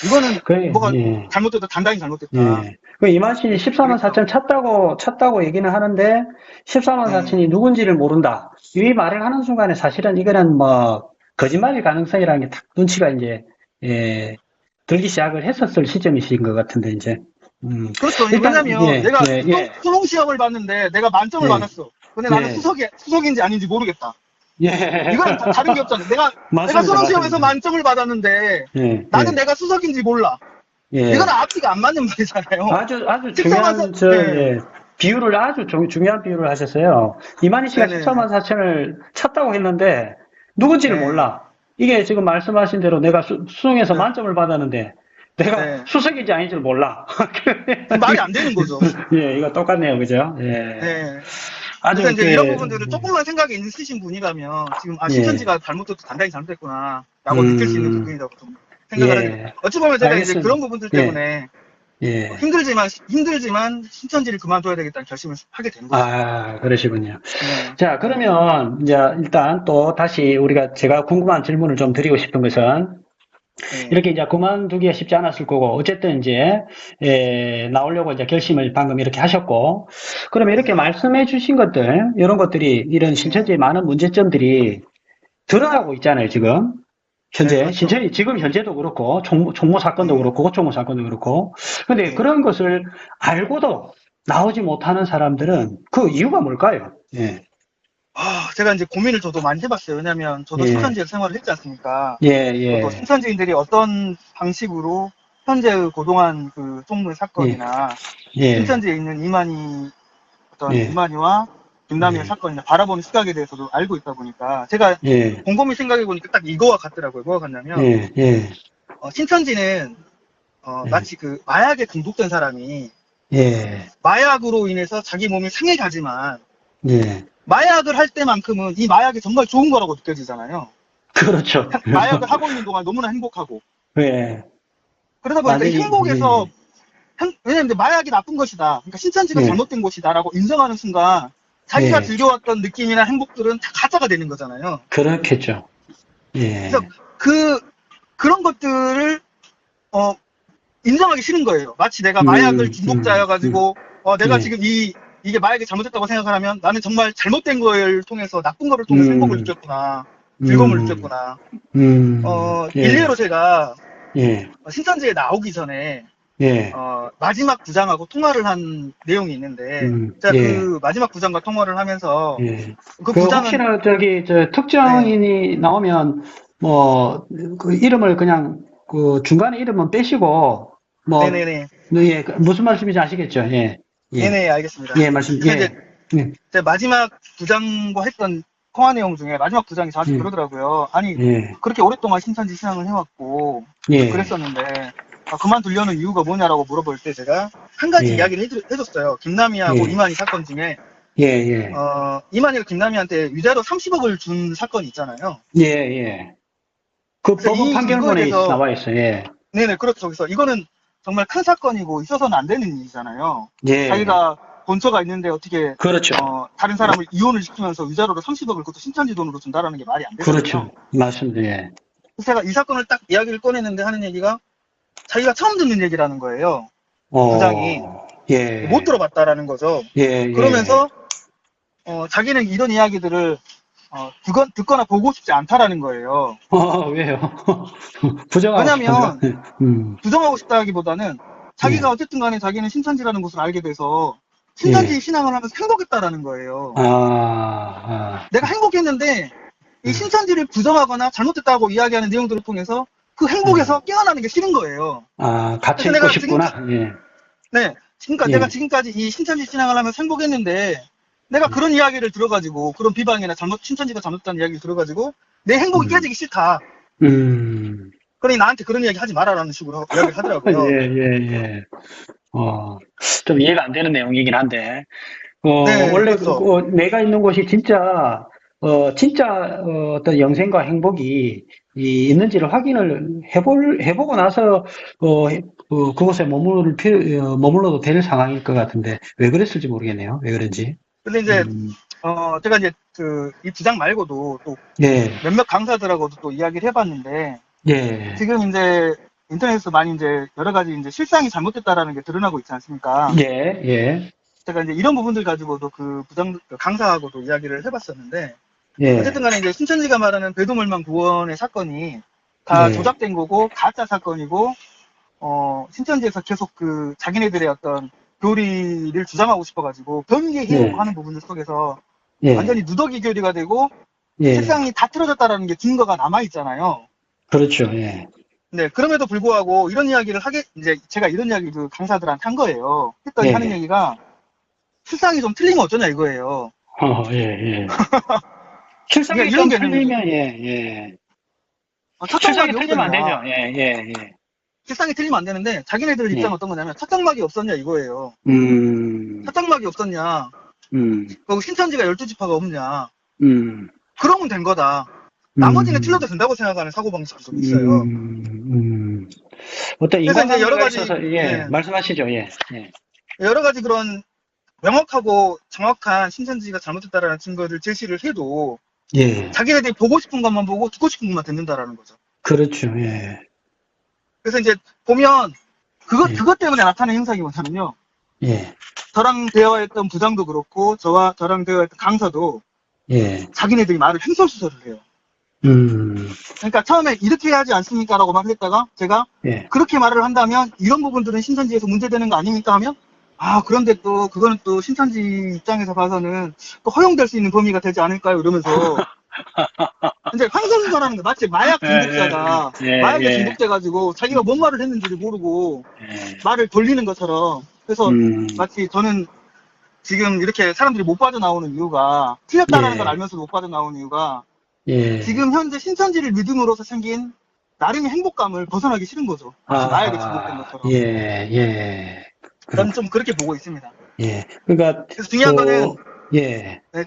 Speaker 2: 이거는
Speaker 1: 그,
Speaker 2: 뭐가
Speaker 1: 예.
Speaker 2: 잘못됐다, 단단히 잘못됐다.
Speaker 1: 예. 그 이만신이 14만 4천
Speaker 2: 그랬죠.
Speaker 1: 찼다고 얘기는 하는데, 14만
Speaker 2: 네.
Speaker 1: 4천이 누군지를 모른다. 이 말을 하는 순간에 사실은 이거는 뭐, 거짓말일 가능성이라는 게 딱 눈치가 이제, 예, 들기 시작을 했었을 시점이신 것 같은데, 이제.
Speaker 2: 그렇죠.
Speaker 1: 일단,
Speaker 2: 왜냐면
Speaker 1: 예,
Speaker 2: 내가
Speaker 1: 예, 예,
Speaker 2: 수능 시험을 봤는데 내가 만점을
Speaker 1: 예,
Speaker 2: 받았어. 근데 나는
Speaker 1: 예,
Speaker 2: 수석인지 아닌지 모르겠다.
Speaker 1: 예.
Speaker 2: 이거랑 다른 게 없잖아. 내가
Speaker 1: 맞습니다,
Speaker 2: 수능 시험에서
Speaker 1: 맞습니다.
Speaker 2: 만점을 받았는데
Speaker 1: 예,
Speaker 2: 나는
Speaker 1: 예,
Speaker 2: 내가 수석인지 몰라. 이건
Speaker 1: 예.
Speaker 2: 앞뒤가 안 맞는 말이잖아요.
Speaker 1: 아주
Speaker 2: 식사만 사,
Speaker 1: 중요한,
Speaker 2: 네,
Speaker 1: 예, 비유를 아주 중요한 비유를 하셨어요. 이만희 씨가
Speaker 2: 네네,
Speaker 1: 14만 4천을 찼다고 했는데, 누군지를
Speaker 2: 네,
Speaker 1: 몰라. 이게 지금 말씀하신 대로 내가 수능에서
Speaker 2: 네,
Speaker 1: 만점을 받았는데, 내가
Speaker 2: 네.
Speaker 1: 수석인지 아닌지를 몰라.
Speaker 2: 말이 안 되는 거죠.
Speaker 1: 예, 이거 똑같네요. 그죠? 예.
Speaker 2: 네. 그래서
Speaker 1: 아주,
Speaker 2: 이제 이런 부분들을 조금만 생각이 있으신 분이라면 지금
Speaker 1: 예,
Speaker 2: 신천지가 잘못됐고 단단히 잘못됐구나라고 느낄 수 있는
Speaker 1: 음,
Speaker 2: 부분이라고 좀 생각을 하게 됩니다.
Speaker 1: 예,
Speaker 2: 어찌 보면 제가 이제
Speaker 1: 알겠습니다.
Speaker 2: 그런 부분들
Speaker 1: 예,
Speaker 2: 때문에
Speaker 1: 예.
Speaker 2: 힘들지만 신천지를 그만둬야 되겠다는 결심을 하게 된 거죠.
Speaker 1: 아, 그러시군요.
Speaker 2: 네,
Speaker 1: 자,
Speaker 2: 네,
Speaker 1: 그러면, 이제, 일단 또 다시 제가 궁금한 질문을 좀 드리고 싶은 것은,
Speaker 2: 네,
Speaker 1: 이렇게 이제 그만두기가 쉽지 않았을 거고, 어쨌든 이제, 나오려고 이제 결심을 방금 이렇게 하셨고, 그러면 이렇게
Speaker 2: 네,
Speaker 1: 말씀해 주신 것들, 이런 것들이, 이런
Speaker 2: 네,
Speaker 1: 신천지의 많은 문제점들이 드러나고 있잖아요, 지금.
Speaker 2: 네,
Speaker 1: 현재,
Speaker 2: 그렇죠.
Speaker 1: 지금 현재도 그렇고, 총무 사건도
Speaker 2: 네,
Speaker 1: 그렇고, 고총무 사건도 그렇고. 근데
Speaker 2: 네.
Speaker 1: 그런 것을 알고도 나오지 못하는 사람들은 그 이유가 뭘까요? 예,
Speaker 2: 제가 이제 고민을 저도 많이 해봤어요. 왜냐면 저도
Speaker 1: 예,
Speaker 2: 신천지에서 생활을 했지 않습니까?
Speaker 1: 예,
Speaker 2: 저도
Speaker 1: 예,
Speaker 2: 신천지인들이 어떤 방식으로 현재의 고동한 그 총무의
Speaker 1: 예,
Speaker 2: 사건이나
Speaker 1: 예,
Speaker 2: 신천지에 있는 어떤
Speaker 1: 예,
Speaker 2: 이만희와 김남희의
Speaker 1: 예,
Speaker 2: 사건이나 바라보는 시각에 대해서도 알고 있다 보니까 제가
Speaker 1: 예,
Speaker 2: 곰곰이 생각해 보니까 딱 이거와 같더라고요. 뭐가 같냐면
Speaker 1: 예, 예,
Speaker 2: 신천지는
Speaker 1: 예,
Speaker 2: 마치 그 마약에 중독된 사람이
Speaker 1: 예,
Speaker 2: 마약으로 인해서 자기 몸이 상해 가지만
Speaker 1: 예.
Speaker 2: 마약을 할 때만큼은 이 마약이 정말 좋은 거라고 느껴지잖아요.
Speaker 1: 그렇죠.
Speaker 2: 마약을 하고 있는 동안 너무나 행복하고
Speaker 1: 예,
Speaker 2: 그러다 보니까 이
Speaker 1: 완전히,
Speaker 2: 행복에서 왜냐면 마약이 나쁜 것이다. 그러니까 신천지가
Speaker 1: 예,
Speaker 2: 잘못된 것이다라고 인정하는 순간 자기가
Speaker 1: 예,
Speaker 2: 즐겨왔던 느낌이나 행복들은 다 가짜가 되는 거잖아요.
Speaker 1: 그렇겠죠.
Speaker 2: 그래서
Speaker 1: 예,
Speaker 2: 그런 것들을 어, 인정하기 싫은 거예요. 마치 내가 마약을
Speaker 1: 음, 음, 음,
Speaker 2: 중독자여가지고 내가
Speaker 1: 예,
Speaker 2: 지금 이게 마약이 잘못됐다고 생각을 하면 나는 정말 잘못된 걸 통해서 나쁜 거를 통해서 행복을
Speaker 1: 음,
Speaker 2: 느꼈구나. 즐거움을
Speaker 1: 음,
Speaker 2: 느꼈구나.
Speaker 1: 예,
Speaker 2: 일례로 제가
Speaker 1: 예,
Speaker 2: 신천지에 나오기 전에
Speaker 1: 예,
Speaker 2: 마지막 부장하고 통화를 한 내용이 있는데 제가
Speaker 1: 예,
Speaker 2: 그 마지막 부장과 통화를 하면서
Speaker 1: 예.
Speaker 2: 그
Speaker 1: 그
Speaker 2: 부장은
Speaker 1: 혹시나
Speaker 2: 네,
Speaker 1: 특정인이 나오면 뭐 그 이름을 그냥 그 중간에 이름은 빼시고 뭐
Speaker 2: 네네네,
Speaker 1: 예, 무슨 말씀인지 아시겠죠? 예, 예,
Speaker 2: 네네 알겠습니다.
Speaker 1: 예, 말씀,
Speaker 2: 그래서 이제
Speaker 1: 예, 예,
Speaker 2: 제가 마지막 부장과 했던 통화 내용 중에 마지막 두 장이 저한테
Speaker 1: 예.
Speaker 2: 그러더라고요. 아니,
Speaker 1: 예.
Speaker 2: 그렇게 오랫동안 신천지 신앙을 해왔고,
Speaker 1: 예.
Speaker 2: 그랬었는데, 그만두려는 이유가 뭐냐라고 물어볼 때 제가 한 가지
Speaker 1: 예.
Speaker 2: 이야기를 해줬어요. 김남희하고
Speaker 1: 예.
Speaker 2: 이만희 사건 중에,
Speaker 1: 예. 예.
Speaker 2: 이만희가 김남희한테 위자료 30억을 준 사건이 있잖아요.
Speaker 1: 예. 예. 그
Speaker 2: 그래서
Speaker 1: 법원
Speaker 2: 이거에
Speaker 1: 판결문에
Speaker 2: 대해서,
Speaker 1: 나와 있어요. 예.
Speaker 2: 네네, 그렇죠. 그래서 이거는 정말 큰 사건이고 있어서는 안 되는 일이잖아요.
Speaker 1: 예.
Speaker 2: 자기가 본처가 있는데 어떻게
Speaker 1: 그렇죠.
Speaker 2: 다른 사람을 이혼을 시키면서 위자료로 30억을 그것도 신천지 돈으로 준다라는 게 말이 안 되잖아요.
Speaker 1: 그렇죠. 맞습니다. 예.
Speaker 2: 그래서 제가 이 사건을 딱 이야기를 꺼내는데 하는 얘기가 자기가 처음 듣는 얘기라는 거예요. 부장이
Speaker 1: 예.
Speaker 2: 못 들어봤다라는 거죠.
Speaker 1: 예.
Speaker 2: 그러면서 자기는 이런 이야기들을 듣거나 보고 싶지 않다라는 거예요.
Speaker 1: 왜요? 부정하고
Speaker 2: 왜냐면
Speaker 1: 싶은가?
Speaker 2: 부정하고 싶다기보다는 자기가
Speaker 1: 예.
Speaker 2: 어쨌든 간에 자기는 신천지라는 것을 알게 돼서 신천지 신앙을 하면서 행복했다라는 거예요. 내가 행복했는데 이 신천지를 부정하거나 잘못됐다고 이야기하는 내용들을 통해서 그 행복에서 깨어나는 게 싫은 거예요.
Speaker 1: 갇혀
Speaker 2: 그래서
Speaker 1: 있고
Speaker 2: 내가
Speaker 1: 싶구나. 예.
Speaker 2: 네, 그러니까
Speaker 1: 예.
Speaker 2: 내가 지금까지 이 신천지 신앙을 하면서 행복했는데 내가 그런 이야기를 들어가지고 그런 비방이나 신천지가 잘못됐다는 이야기를 들어가지고 내 행복이 깨지기 싫다. 그러니 나한테 그런 이야기 하지 마라라는 식으로 이야기를 하더라고요.
Speaker 1: 예. 좀 이해가 안 되는 내용이긴 한데,
Speaker 2: 네,
Speaker 1: 원래
Speaker 2: 그렇죠.
Speaker 1: 내가 있는 곳이 진짜 어떤 영생과 행복이 있는지를 확인을 해보고 나서 그곳에 머물러도 될 상황일 것 같은데 왜 그랬을지 모르겠네요. 왜 그런지.
Speaker 2: 근데 이제 제가 이제 이 부장 말고도 또
Speaker 1: 예,
Speaker 2: 몇몇 강사들하고도 또 이야기를 해봤는데
Speaker 1: 예,
Speaker 2: 지금 이제 인터넷에서 많이 이제 여러 가지 이제 실상이 잘못됐다라는 게 드러나고 있지 않습니까?
Speaker 1: 예,
Speaker 2: 제가 이제 이런 부분들 가지고도 그 강사하고도 이야기를 해봤었는데
Speaker 1: 예,
Speaker 2: 어쨌든 간에 이제 신천지가 말하는 배도물만 구원의 사건이 다
Speaker 1: 예,
Speaker 2: 조작된 거고 가짜 사건이고 신천지에서 계속 그 자기네들의 어떤 교리를 주장하고 싶어가지고 변개해오고
Speaker 1: 예,
Speaker 2: 하는 부분들 속에서
Speaker 1: 예,
Speaker 2: 완전히 누더기 교리가 되고
Speaker 1: 예,
Speaker 2: 실상이 다 틀어졌다라는 게 증거가 남아있잖아요.
Speaker 1: 그렇죠. 예,
Speaker 2: 네, 그럼에도 불구하고 이런 이야기를 이제 제가 이런 이야기 그 강사들한테 한 거예요. 했더니 하는
Speaker 1: 예,
Speaker 2: 얘기가 실상이 좀 틀리면 어쩌냐 이거예요.
Speaker 1: 예.
Speaker 2: 그러니까
Speaker 1: 출석이
Speaker 2: 이런
Speaker 1: 좀
Speaker 2: 개념이죠.
Speaker 1: 틀리면 예.
Speaker 2: 첫
Speaker 1: 출석이
Speaker 2: 장막이
Speaker 1: 틀리면 안
Speaker 2: 없었냐.
Speaker 1: 되죠. 예.
Speaker 2: 실상이 틀리면 안 되는데 자기네들 입장은
Speaker 1: 예.
Speaker 2: 어떤 거냐면 첫 장막이 없었냐 이거예요.
Speaker 1: 음,
Speaker 2: 첫 장막이 없었냐.
Speaker 1: 음,
Speaker 2: 그리고 신천지가 12지파가 없냐.
Speaker 1: 음,
Speaker 2: 그러면 된 거다. 나머지는
Speaker 1: 음,
Speaker 2: 틀려도 된다고 생각하는 사고방식이 좀 있어요.
Speaker 1: 음. 어떤
Speaker 2: 그래서 이제 여러
Speaker 1: 인과관계가
Speaker 2: 가지,
Speaker 1: 있어서, 예,
Speaker 2: 네,
Speaker 1: 말씀하시죠, 예.
Speaker 2: 여러 가지 그런 명확하고 정확한 신천지가 잘못됐다라는 증거를 제시를 해도
Speaker 1: 예,
Speaker 2: 자기네들이 보고 싶은 것만 보고 듣고 싶은 것만 듣는다라는 거죠.
Speaker 1: 그렇죠, 예,
Speaker 2: 그래서 이제 보면
Speaker 1: 예,
Speaker 2: 그것 때문에 나타나는 현상이 뭐냐면요.
Speaker 1: 예,
Speaker 2: 저랑 대화했던 부장도 그렇고 저랑 대화했던 강사도
Speaker 1: 예,
Speaker 2: 자기네들이 말을 횡설수설을 해요.
Speaker 1: 음,
Speaker 2: 그러니까 처음에 이렇게 해야지 않습니까? 라고 막 했다가 제가
Speaker 1: 예,
Speaker 2: 그렇게 말을 한다면 이런 부분들은 신천지에서 문제되는 거 아닙니까? 하면 그런데 또 그거는 또 신천지 입장에서 봐서는 또 허용될 수 있는 범위가 되지 않을까요? 이러면서 이제 횡설수설하는 거 마치 마약 중독자가 마약에
Speaker 1: 예,
Speaker 2: 중독돼가지고 자기가 뭔 말을 했는지를 모르고
Speaker 1: 예,
Speaker 2: 말을 돌리는 것처럼 그래서
Speaker 1: 음,
Speaker 2: 마치 저는 지금 이렇게 사람들이 못 빠져나오는 이유가 틀렸다라는 걸
Speaker 1: 예,
Speaker 2: 알면서도 못 빠져나오는 이유가
Speaker 1: 예,
Speaker 2: 지금 현재 신천지를 믿음으로써 생긴 나름의 행복감을 벗어나기 싫은 거죠. 마치 마약에 중독된 것처럼.
Speaker 1: 예,
Speaker 2: 저는 좀
Speaker 1: 그렇군,
Speaker 2: 그렇게 보고 있습니다.
Speaker 1: 예. 그러니까,
Speaker 2: 그래서 중요한 거는
Speaker 1: 예,
Speaker 2: 네,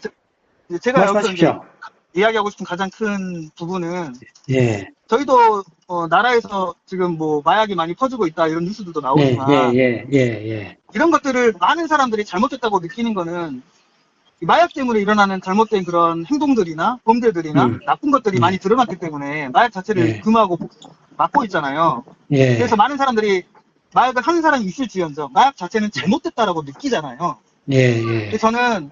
Speaker 2: 제가 여기서 이제
Speaker 1: 말씀하십시오.
Speaker 2: 이야기하고 싶은 가장 큰 부분은
Speaker 1: 예,
Speaker 2: 저희도 나라에서 지금 뭐 마약이 많이 퍼지고 있다 이런 뉴스들도 나오지만
Speaker 1: 예.
Speaker 2: 이런 것들을 많은 사람들이 잘못됐다고 느끼는 거는 이 마약 때문에 일어나는 잘못된 그런 행동들이나 범죄들이나 나쁜 것들이 많이
Speaker 1: 예,
Speaker 2: 드러났기 때문에 마약 자체를
Speaker 1: 예,
Speaker 2: 금하고 막고 있잖아요. 그래서
Speaker 1: 예,
Speaker 2: 많은 사람들이 마약을 하는 사람이 있을지언정 마약 자체는 잘못됐다라고 느끼잖아요. 근데
Speaker 1: 예,
Speaker 2: 저는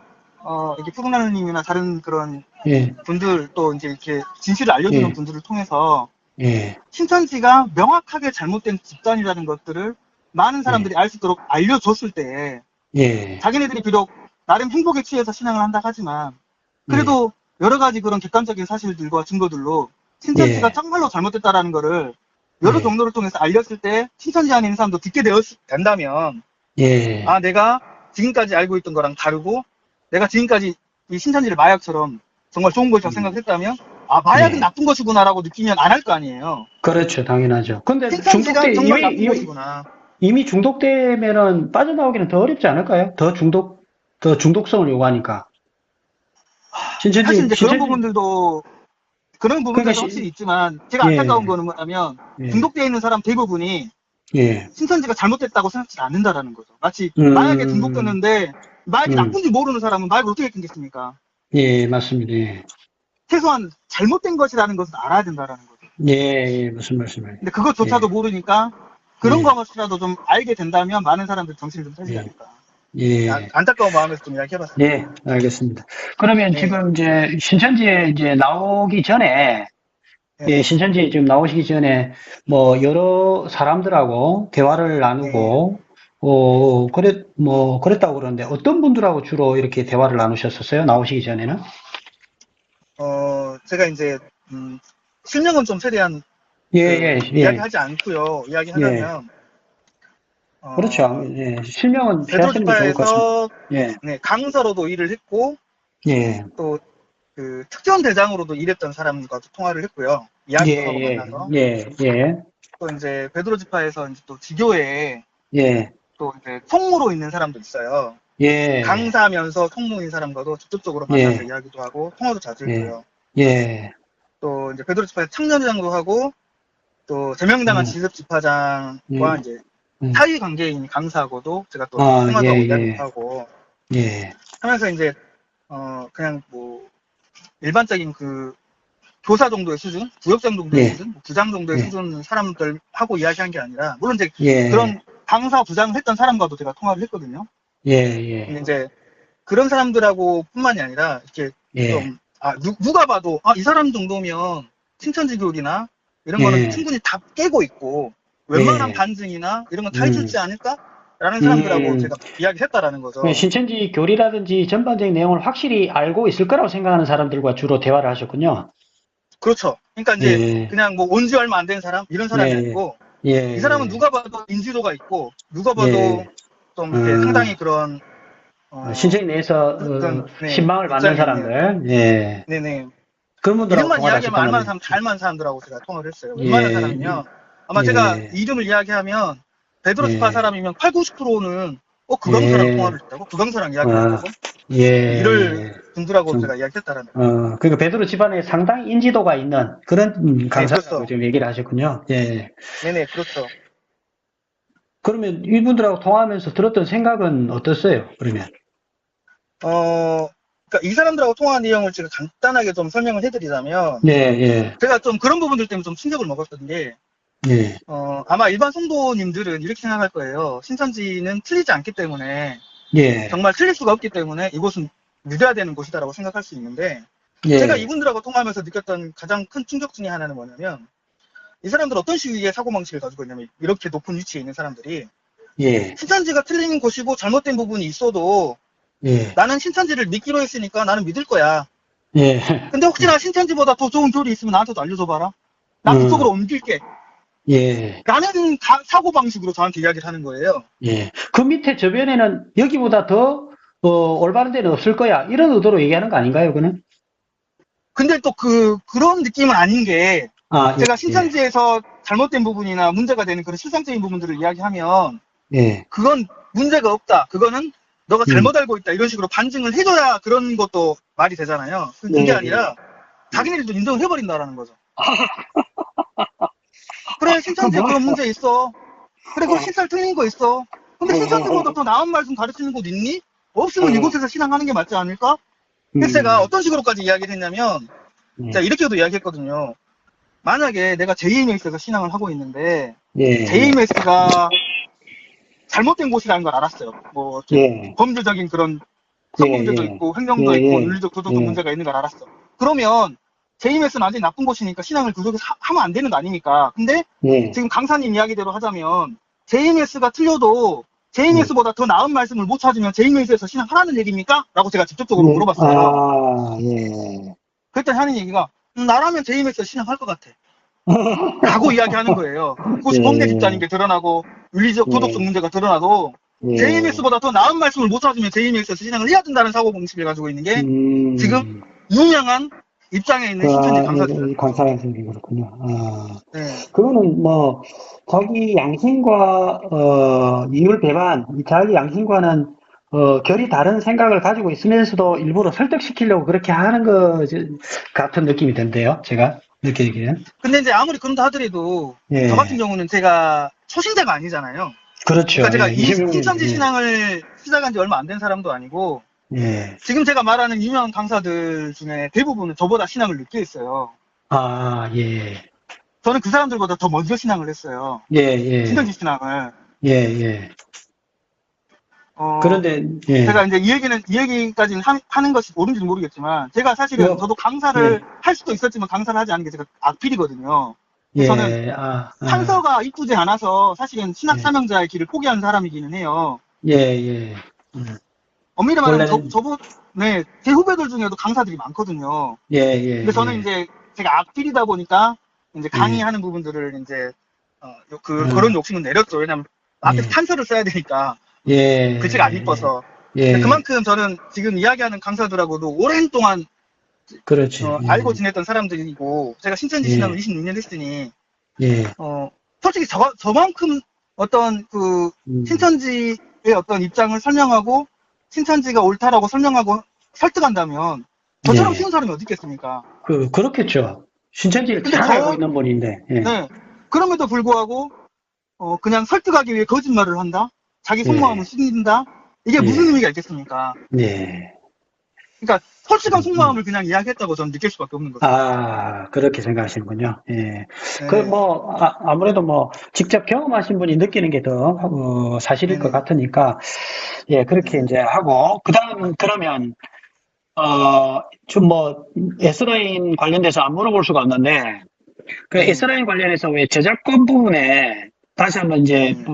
Speaker 2: 이렇게 푸근하느님이나 다른 그런
Speaker 1: 예,
Speaker 2: 분들 또 이제 이렇게 진실을 알려주는
Speaker 1: 예,
Speaker 2: 분들을 통해서
Speaker 1: 예,
Speaker 2: 신천지가 명확하게 잘못된 집단이라는 것들을 많은
Speaker 1: 예,
Speaker 2: 사람들이 알 수 있도록 알려줬을 때
Speaker 1: 예,
Speaker 2: 자기네들이 비록 나름 행복에 취해서 신앙을 한다 하지만
Speaker 1: 예,
Speaker 2: 그래도 여러 가지 그런 객관적인 사실들과 증거들로 신천지가
Speaker 1: 예,
Speaker 2: 정말로 잘못됐다라는 거를 여러
Speaker 1: 예,
Speaker 2: 경로를 통해서 알렸을 때 신천지 안에 있는 사람도 듣게 된다면
Speaker 1: 예,
Speaker 2: 내가 지금까지 알고 있던 거랑 다르고 내가 지금까지 이 신천지를 마약처럼 정말 좋은 것이라고 생각했다면, 아, 마약은
Speaker 1: 네.
Speaker 2: 나쁜 것이구나라고 느끼면 안 할 거 아니에요.
Speaker 1: 그렇죠. 당연하죠. 근데
Speaker 2: 신천지가 정말 나쁜 것이구나.
Speaker 1: 이미 중독되면은 빠져나오기는 더 어렵지 않을까요? 더 중독성을 요구하니까.
Speaker 2: 사실 이제 그런
Speaker 1: 신천지,
Speaker 2: 부분들도, 그런
Speaker 1: 그러니까,
Speaker 2: 부분들도 확실히 있지만, 제가 안타까운
Speaker 1: 예,
Speaker 2: 거는 뭐냐면,
Speaker 1: 예,
Speaker 2: 중독되어 있는 사람 대부분이
Speaker 1: 예,
Speaker 2: 신천지가 잘못됐다고 생각지 않는다라는 거죠. 마치 마약에
Speaker 1: 음,
Speaker 2: 중독됐는데, 마약이
Speaker 1: 음,
Speaker 2: 나쁜지 모르는 사람은 마약을 어떻게 끊겠습니까?
Speaker 1: 예, 맞습니다. 예,
Speaker 2: 최소한 잘못된 것이라는 것을 알아야 된다라는 거죠.
Speaker 1: 예, 예, 무슨 말씀을.
Speaker 2: 근데 그것조차도
Speaker 1: 예,
Speaker 2: 모르니까, 그런
Speaker 1: 예,
Speaker 2: 것이라도 좀 알게 된다면 많은 사람들이 정신을 좀 차리지
Speaker 1: 예,
Speaker 2: 않을까.
Speaker 1: 예,
Speaker 2: 안타까운 마음에서 좀 이야기해봤습니다.
Speaker 1: 예, 알겠습니다. 그러면
Speaker 2: 네,
Speaker 1: 지금 이제 신천지에 이제 나오기 전에, 예,
Speaker 2: 네네,
Speaker 1: 신천지에 지금 나오시기 전에 뭐 여러 사람들하고 대화를
Speaker 2: 네.
Speaker 1: 나누고, 그랬다고 그러는데 어떤 분들하고 주로 이렇게 대화를 나누셨었어요? 나오시기 전에는?
Speaker 2: 제가 이제, 실명은 좀 최대한
Speaker 1: 예, 예, 예,
Speaker 2: 이야기하지 않고요.
Speaker 1: 예.
Speaker 2: 이야기하자면,
Speaker 1: 그렇죠. 예, 실명은 피하시는 게 좋을 것 같습니다.
Speaker 2: 베드로지파에서
Speaker 1: 예,
Speaker 2: 네, 강사로도 일을 했고,
Speaker 1: 예,
Speaker 2: 또 그 특전 대장으로도 일했던 사람과도 통화를 했고요.
Speaker 1: 예,
Speaker 2: 이야기도 하고
Speaker 1: 예,
Speaker 2: 만나서.
Speaker 1: 예, 예,
Speaker 2: 또 이제 베드로지파에서 이제 또 지교회에
Speaker 1: 예,
Speaker 2: 또 이제 총무로 있는 사람도 있어요.
Speaker 1: 예,
Speaker 2: 강사면서 총무인 사람과도 직접적으로 만나서
Speaker 1: 예,
Speaker 2: 이야기도 하고 통화도 자주
Speaker 1: 예,
Speaker 2: 했고요.
Speaker 1: 예,
Speaker 2: 또 이제 베드로지파에서 청년회장도 하고 또 제명당한
Speaker 1: 음,
Speaker 2: 지습지파장과
Speaker 1: 음,
Speaker 2: 이제
Speaker 1: 음.
Speaker 2: 사위 관계인 강사하고도 제가 또
Speaker 1: 아, 예,
Speaker 2: 통화도 하고 이야기도
Speaker 1: 예,
Speaker 2: 하고
Speaker 1: 예,
Speaker 2: 하면서 이제 그냥 뭐 일반적인 그 교사 정도의 수준, 구역장 정도의
Speaker 1: 예,
Speaker 2: 수준, 뭐 부장 정도의
Speaker 1: 예,
Speaker 2: 수준 사람들하고 이야기한 게 아니라 물론 이제
Speaker 1: 예,
Speaker 2: 그런 강사 부장을 했던 사람과도 제가 통화를 했거든요.
Speaker 1: 예, 예,
Speaker 2: 근데 이제 그런 사람들하고 뿐만이 아니라 이렇게
Speaker 1: 예,
Speaker 2: 좀 누가 봐도 이 사람 정도면 신천지 교육이나 이런 거는
Speaker 1: 예,
Speaker 2: 충분히 다 깨고 있고 웬만한
Speaker 1: 예,
Speaker 2: 반증이나 이런 건 다
Speaker 1: 음,
Speaker 2: 해줄지 않을까라는 사람들하고
Speaker 1: 음.
Speaker 2: 제가 이야기했다라는
Speaker 1: 예,
Speaker 2: 거죠.
Speaker 1: 신천지 교리라든지 전반적인 내용을 확실히 알고 있을 거라고 생각하는 사람들과 주로 대화를 하셨군요.
Speaker 2: 그렇죠. 그러니까 이제
Speaker 1: 예,
Speaker 2: 그냥 뭐 온 지 얼마 안 된 사람 이런 사람이
Speaker 1: 예,
Speaker 2: 아니고
Speaker 1: 예,
Speaker 2: 이 사람은
Speaker 1: 예,
Speaker 2: 누가 봐도 인지도가 있고 누가 봐도
Speaker 1: 예,
Speaker 2: 좀 이렇게
Speaker 1: 어,
Speaker 2: 상당히 그런
Speaker 1: 신천지 내에서
Speaker 2: 그런 네,
Speaker 1: 신망을 받는
Speaker 2: 입장에 있는
Speaker 1: 사람들, 예,
Speaker 2: 네네
Speaker 1: 그런 분들하고
Speaker 2: 이름만
Speaker 1: 통화를
Speaker 2: 이야기하면
Speaker 1: 하셨던 거네요.
Speaker 2: 잘 만난 사람들하고 제가 통화를 했어요. 웬만한
Speaker 1: 예,
Speaker 2: 사람이면 아마 제가
Speaker 1: 예,
Speaker 2: 이름을 이야기하면 베드로스파
Speaker 1: 예,
Speaker 2: 사람이면 8, 90%는 그 강사랑
Speaker 1: 예,
Speaker 2: 통화를 했다고? 그 강사랑 이야기를
Speaker 1: 아,
Speaker 2: 했다고? 이럴
Speaker 1: 예,
Speaker 2: 분들하고
Speaker 1: 좀,
Speaker 2: 제가 이야기했다라는 거예요.
Speaker 1: 그러니까 베드로 집안에 상당히 인지도가 있는 그런
Speaker 2: 네,
Speaker 1: 강사라고
Speaker 2: 그렇죠.
Speaker 1: 지금 얘기를 하셨군요. 예.
Speaker 2: 네네, 그렇죠.
Speaker 1: 그러면 이분들하고 통화하면서 들었던 생각은 어땠어요? 그러면?
Speaker 2: 그러니까 이 사람들하고 통화한 내용을 제가 간단하게 좀 설명을 해드리자면
Speaker 1: 예, 예,
Speaker 2: 제가 좀 그런 부분들 때문에 좀 충격을 먹었던 게
Speaker 1: 예,
Speaker 2: 아마 일반 성도님들은 이렇게 생각할 거예요. 신천지는 틀리지 않기 때문에
Speaker 1: 예,
Speaker 2: 정말 틀릴 수가 없기 때문에 이곳은 믿어야 되는 곳이다라고 생각할 수 있는데 제가
Speaker 1: 예,
Speaker 2: 이분들하고 통화하면서 느꼈던 가장 큰 충격 중에 하나는 뭐냐면 이 사람들 어떤 식의 사고방식을 가지고 있냐면 이렇게 높은 위치에 있는 사람들이
Speaker 1: 예,
Speaker 2: 신천지가 틀린 곳이고 잘못된 부분이 있어도
Speaker 1: 예,
Speaker 2: 나는 신천지를 믿기로 했으니까 나는 믿을 거야.
Speaker 1: 예,
Speaker 2: 근데 혹시나 신천지보다 더 좋은 교리 있으면 나한테도 알려줘봐라. 나 그쪽으로
Speaker 1: 어,
Speaker 2: 옮길게.
Speaker 1: 예,
Speaker 2: 라는 사고방식으로 저한테 이야기를 하는 거예요.
Speaker 1: 예. 그 밑에 저변에는 여기보다 더, 올바른 데는 없을 거야. 이런 의도로 얘기하는 거 아닌가요, 그는?
Speaker 2: 근데 또 그런 느낌은 아닌 게
Speaker 1: 아, 예,
Speaker 2: 제가
Speaker 1: 예,
Speaker 2: 신천지에서 잘못된 부분이나 문제가 되는 그런 실상적인 부분들을 이야기하면
Speaker 1: 예,
Speaker 2: 그건 문제가 없다. 그거는 너가
Speaker 1: 음,
Speaker 2: 잘못 알고 있다. 이런 식으로 반증을 해줘야 그런 것도 말이 되잖아요. 그게
Speaker 1: 예,
Speaker 2: 아니라
Speaker 1: 예.
Speaker 2: 자기네들도 인정을 해버린다라는 거죠. 그래,
Speaker 1: 그
Speaker 2: 신천지에
Speaker 1: 뭐,
Speaker 2: 그런 문제 있어. 그래, 그 신설 틀린 거 있어. 근데 신천지보다 더 나은 말씀 가르치는 곳 있니? 없으면 이곳에서 신앙하는 게 맞지 않을까? 그래서 제가 어떤 식으로까지 이야기를 했냐면, 제가
Speaker 1: 예,
Speaker 2: 이렇게도 이야기했거든요. 만약에 내가 JMS에서 신앙을 하고 있는데,
Speaker 1: 예, 예,
Speaker 2: JMS가 잘못된 곳이라는 걸 알았어요. 뭐, 이렇게
Speaker 1: 예,
Speaker 2: 범죄적인 그런
Speaker 1: 예,
Speaker 2: 성범죄도
Speaker 1: 예,
Speaker 2: 있고,
Speaker 1: 예,
Speaker 2: 횡령도 있고,
Speaker 1: 예,
Speaker 2: 윤리적, 도덕적
Speaker 1: 예,
Speaker 2: 문제가 있는 걸 알았어. 그러면, JMS는 완전히 나쁜 곳이니까 신앙을 그쪽에서 하면 안 되는 거 아닙니까? 근데,
Speaker 1: 예,
Speaker 2: 지금 강사님 이야기대로 하자면, JMS가 틀려도,
Speaker 1: 예.
Speaker 2: JMS보다 더 나은 말씀을 못 찾으면 JMS에서 신앙하라는 얘기입니까? 라고 제가 직접적으로
Speaker 1: 예,
Speaker 2: 물어봤어요.
Speaker 1: 아, 예.
Speaker 2: 그랬더니 하는 얘기가, 나라면 JMS에서 신앙할 것 같아. 라고 이야기하는 거예요. 그것이 범죄 집단인
Speaker 1: 예,
Speaker 2: 게 드러나고 윤리적 도덕적
Speaker 1: 예,
Speaker 2: 문제가 드러나도
Speaker 1: 예,
Speaker 2: JMS보다 더 나은 말씀을 못 찾으면 JMS에서 신앙을 해야 된다는 사고방식을 가지고 있는 게 지금
Speaker 1: 음,
Speaker 2: 유명한 입장에 있는 신천지 강사들.
Speaker 1: 강사들이 그렇군요. 아,
Speaker 2: 네.
Speaker 1: 그거는 뭐, 자기 양심과, 이율 배반, 자기 양심과는, 결이 다른 생각을 가지고 있으면서도 일부러 설득시키려고 그렇게 하는 것 같은 느낌이 든대요. 제가 느끼기에는.
Speaker 2: 근데 이제 아무리 그런다 하더라도 저 같은
Speaker 1: 예.
Speaker 2: 경우는 제가 초신자가 아니잖아요.
Speaker 1: 그렇죠.
Speaker 2: 그러니까 제가
Speaker 1: 예.
Speaker 2: 이
Speaker 1: 26년,
Speaker 2: 신천지
Speaker 1: 예.
Speaker 2: 신앙을 시작한 지 얼마 안 된 사람도 아니고
Speaker 1: 예.
Speaker 2: 지금 제가 말하는 유명 강사들 중에 대부분은 저보다 신앙을 늦게 했어요.
Speaker 1: 아, 예.
Speaker 2: 저는 그 사람들보다 더 먼저 신앙을 했어요.
Speaker 1: 예, 예.
Speaker 2: 신천지 신앙을.
Speaker 1: 예, 예.
Speaker 2: 어,
Speaker 1: 그런데, 예.
Speaker 2: 제가 이제 이 얘기까지는 하는 것이 옳은지 모르겠지만, 제가 사실은
Speaker 1: 뭐,
Speaker 2: 저도 강사를 할 수도 있었지만 강사를 하지 않은 게 제가 악필이거든요.
Speaker 1: 예,
Speaker 2: 저는
Speaker 1: 아,
Speaker 2: 판서가 이쁘지 않아서 사실은 신학
Speaker 1: 예.
Speaker 2: 사명자의 길을 포기한 사람이기는 해요.
Speaker 1: 예, 예.
Speaker 2: 엄밀히 말하면
Speaker 1: 원래는,
Speaker 2: 네, 제 후배들 중에도 강사들이 많거든요.
Speaker 1: 예, 예.
Speaker 2: 근데 저는
Speaker 1: 예.
Speaker 2: 이제 제가 악필이다 보니까 이제
Speaker 1: 예.
Speaker 2: 강의하는 부분들을 이제
Speaker 1: 음.
Speaker 2: 그런 욕심은 내렸죠. 왜냐면 앞에서
Speaker 1: 예.
Speaker 2: 판서를 써야 되니까
Speaker 1: 예.
Speaker 2: 글씨가 안 이뻐서.
Speaker 1: 예.
Speaker 2: 그만큼 저는 지금 이야기하는 강사들하고도 오랜 동안
Speaker 1: 그렇지.
Speaker 2: 알고 지냈던 사람들이고 제가 신천지
Speaker 1: 예.
Speaker 2: 신앙을 26년 했으니
Speaker 1: 예.
Speaker 2: 솔직히 저만큼 어떤 신천지의 어떤 입장을 설명하고 신천지가 옳다라고 설명하고 설득한다면 저처럼
Speaker 1: 예.
Speaker 2: 쉬운 사람이 어디 있겠습니까?
Speaker 1: 그렇겠죠. 신천지를
Speaker 2: 근데
Speaker 1: 잘 알고 있는 분인데. 예.
Speaker 2: 네. 그럼에도 불구하고 그냥 설득하기 위해 거짓말을 한다? 자기 속마음을 숨긴다? 이게 무슨
Speaker 1: 예.
Speaker 2: 의미가 있겠습니까?
Speaker 1: 예.
Speaker 2: 그러니까 솔직한 속마음을 그냥 이야기했다고 저는 느낄 수밖에 없는 거죠.
Speaker 1: 아, 그렇게 생각하시는군요. 예.
Speaker 2: 네.
Speaker 1: 아무래도 뭐, 직접 경험하신 분이 느끼는 게 더, 사실일 것
Speaker 2: 네네.
Speaker 1: 같으니까, 예, 그렇게
Speaker 2: 네네.
Speaker 1: 이제 하고, 그 다음, 그러면, 좀 뭐, S라인 관련돼서 안 물어볼 수가 없는데, 그
Speaker 2: 네.
Speaker 1: S라인 관련해서 왜 저작권 부분에 다시 한번 이제
Speaker 2: 네.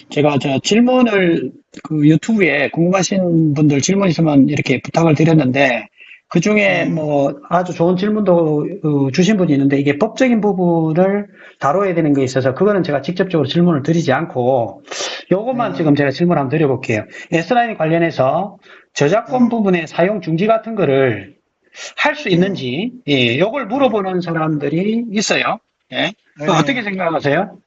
Speaker 1: 제가 저 질문을 그 유튜브에 궁금하신 분들 질문 있으면 이렇게 부탁을 드렸는데 그 중에
Speaker 2: 네.
Speaker 1: 뭐 아주 좋은 질문도 주신 분이 있는데 이게 법적인 부분을 다뤄야 되는 게 있어서 그거는 제가 직접적으로 질문을 드리지 않고 요것만
Speaker 2: 네.
Speaker 1: 지금 제가 질문 한번 드려볼게요. S라인 관련해서 저작권
Speaker 2: 네.
Speaker 1: 부분의 사용 중지 같은 거를 할 수
Speaker 2: 네.
Speaker 1: 있는지, 예, 요걸 물어보는 사람들이 있어요. 예.
Speaker 2: 네네.
Speaker 1: 어떻게 생각하세요?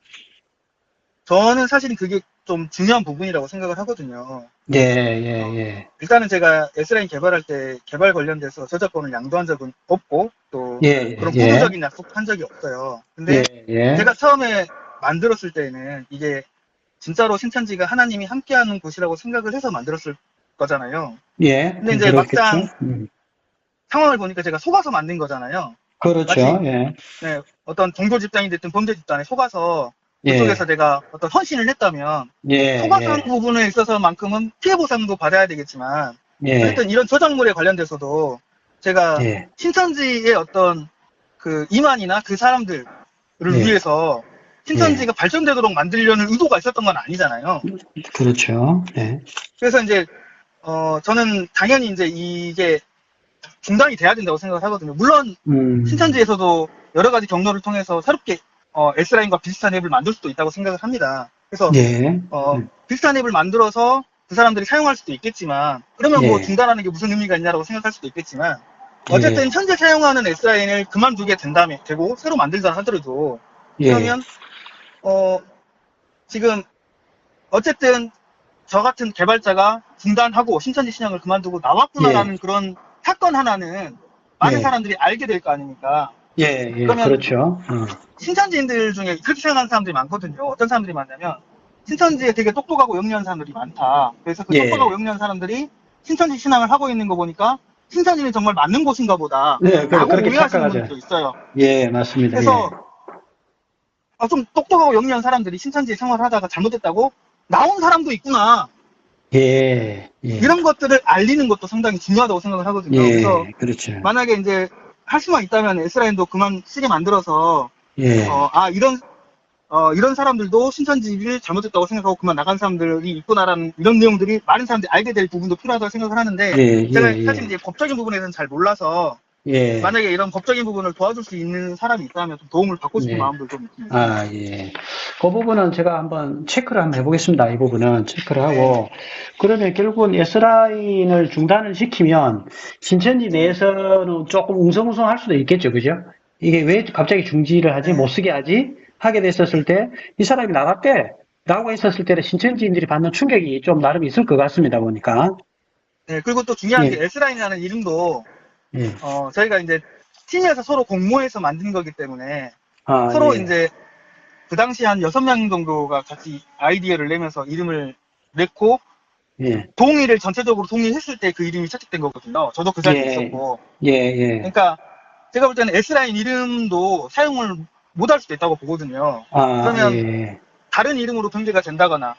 Speaker 2: 저는 사실은 그게 좀 중요한 부분이라고 생각을 하거든요.
Speaker 1: 예, 예, 예.
Speaker 2: 일단은 제가 S라인 개발할 때 개발 관련돼서 저작권을 양도한 적은 없고 또
Speaker 1: 예,
Speaker 2: 그런
Speaker 1: 예.
Speaker 2: 구조적인 약속한 적이 없어요. 근데
Speaker 1: 예, 예.
Speaker 2: 제가 처음에 만들었을 때는 이게 진짜로 신천지가 하나님이 함께하는 곳이라고 생각을 해서 만들었을 거잖아요.
Speaker 1: 예,
Speaker 2: 근데 이제
Speaker 1: 그렇겠죠.
Speaker 2: 막상 상황을 보니까 제가 속아서 만든 거잖아요.
Speaker 1: 그렇죠.
Speaker 2: 마치
Speaker 1: 예,
Speaker 2: 네, 어떤 종교 집단이 됐든 범죄 집단에 속아서
Speaker 1: 예,
Speaker 2: 그쪽에서 내가 어떤 헌신을 했다면
Speaker 1: 예,
Speaker 2: 속아서 하는
Speaker 1: 예,
Speaker 2: 부분에 있어서만큼은 피해 보상도 받아야 되겠지만
Speaker 1: 예,
Speaker 2: 어쨌든 이런 저작물에 관련돼서도 제가
Speaker 1: 예,
Speaker 2: 신천지의 어떤 그 이만이나 그 사람들을
Speaker 1: 예,
Speaker 2: 위해서 신천지가 발전되도록 만들려는 의도가 있었던 건 아니잖아요.
Speaker 1: 그렇죠. 예,
Speaker 2: 그래서 이제 저는 당연히 이제 이게 중단이 돼야 된다고 생각을 하거든요. 물론 신천지에서도 여러 가지 경로를 통해서 새롭게 S라인과 비슷한 앱을 만들 수도 있다고 생각을 합니다. 그래서
Speaker 1: 예,
Speaker 2: 비슷한 앱을 만들어서 그 사람들이 사용할 수도 있겠지만 그러면 뭐
Speaker 1: 예,
Speaker 2: 중단하는 게 무슨 의미가 있냐라고 생각할 수도 있겠지만
Speaker 1: 예,
Speaker 2: 어쨌든 현재 사용하는 S라인을 그만두게 된다면 되고 새로 만들자 하더라도
Speaker 1: 예,
Speaker 2: 그러면 지금 어쨌든 저 같은 개발자가 중단하고 신천지 신앙을 그만두고 나왔구나라는 그런 사건 하나는 많은
Speaker 1: 예,
Speaker 2: 사람들이 알게 될 거 아닙니까?
Speaker 1: 예, 예,
Speaker 2: 그러면
Speaker 1: 그렇죠.
Speaker 2: 신천지인들 중에 그렇게 생각하는 사람들이 많거든요. 어떤 사람들이 많냐면 신천지에 되게 똑똑하고 영리한 사람들이 많다. 그래서 그
Speaker 1: 예,
Speaker 2: 똑똑하고 영리한 사람들이 신천지 신앙을 하고 있는 거 보니까 신천지는 정말 맞는 곳인가 보다
Speaker 1: 네,
Speaker 2: 라고
Speaker 1: 그렇게
Speaker 2: 오해하시는
Speaker 1: 착각하죠.
Speaker 2: 분들도 있어요.
Speaker 1: 예, 맞습니다.
Speaker 2: 그래서 좀 똑똑하고 영리한 사람들이 신천지에 생활을 하다가 잘못했다고 나온 사람도 있구나.
Speaker 1: 예, 예, 예,
Speaker 2: 이런 것들을 알리는 것도 상당히 중요하다고 생각을 하거든요.
Speaker 1: 예,
Speaker 2: 그래서
Speaker 1: 그렇죠.
Speaker 2: 만약에 이제 할 수만 있다면 S라인도 그만 쓰게 만들어서
Speaker 1: 예,
Speaker 2: 이런 사람들도 신천지를 잘못했다고 생각하고 그만 나간 사람들이 있구나라는 이런 내용들이 많은 사람들이 알게 될 부분도 필요하다고 생각을 하는데
Speaker 1: 예,
Speaker 2: 제가
Speaker 1: 예,
Speaker 2: 사실
Speaker 1: 예,
Speaker 2: 이제 법적인 부분에서는 잘 몰라서
Speaker 1: 예.
Speaker 2: 만약에 이런 법적인 부분을 도와줄 수 있는 사람이 있다면 좀 도움을 받고 싶은
Speaker 1: 예.
Speaker 2: 마음도 좀 있습니다.
Speaker 1: 아, 예. 그 부분은 제가 한번 체크를 한번 해보겠습니다. 이 부분은 체크를
Speaker 2: 네,
Speaker 1: 하고, 그러면 결국은 S라인을 중단을 시키면 신천지
Speaker 2: 네,
Speaker 1: 내에서는 조금 웅성웅성할 수도 있겠죠. 그죠? 이게 왜 갑자기 중지를 하지? 못
Speaker 2: 네,
Speaker 1: 쓰게 하지? 하게 됐었을 때, 이 사람이 나갔대. 라고 했었을 때는 신천지인들이 받는 충격이 좀 나름 있을 것 같습니다. 보니까.
Speaker 2: 네. 그리고 또 중요한 게
Speaker 1: 예,
Speaker 2: S라인이라는 이름도
Speaker 1: 예.
Speaker 2: 저희가 이제 팀에서 서로 공모해서 만든 거기 때문에
Speaker 1: 아,
Speaker 2: 서로
Speaker 1: 예,
Speaker 2: 이제 그 당시 한 6명 정도가 같이 아이디어를 내면서 이름을 냈고
Speaker 1: 예,
Speaker 2: 동의를 전체적으로 동의했을 때 그 이름이 채택된 거거든요. 저도 그 자리에
Speaker 1: 예,
Speaker 2: 있었고.
Speaker 1: 예, 예.
Speaker 2: 그러니까 제가 볼 때는 S라인 이름도 사용을 못할 수도 있다고 보거든요.
Speaker 1: 아,
Speaker 2: 그러면
Speaker 1: 예,
Speaker 2: 다른 이름으로 등재가 된다거나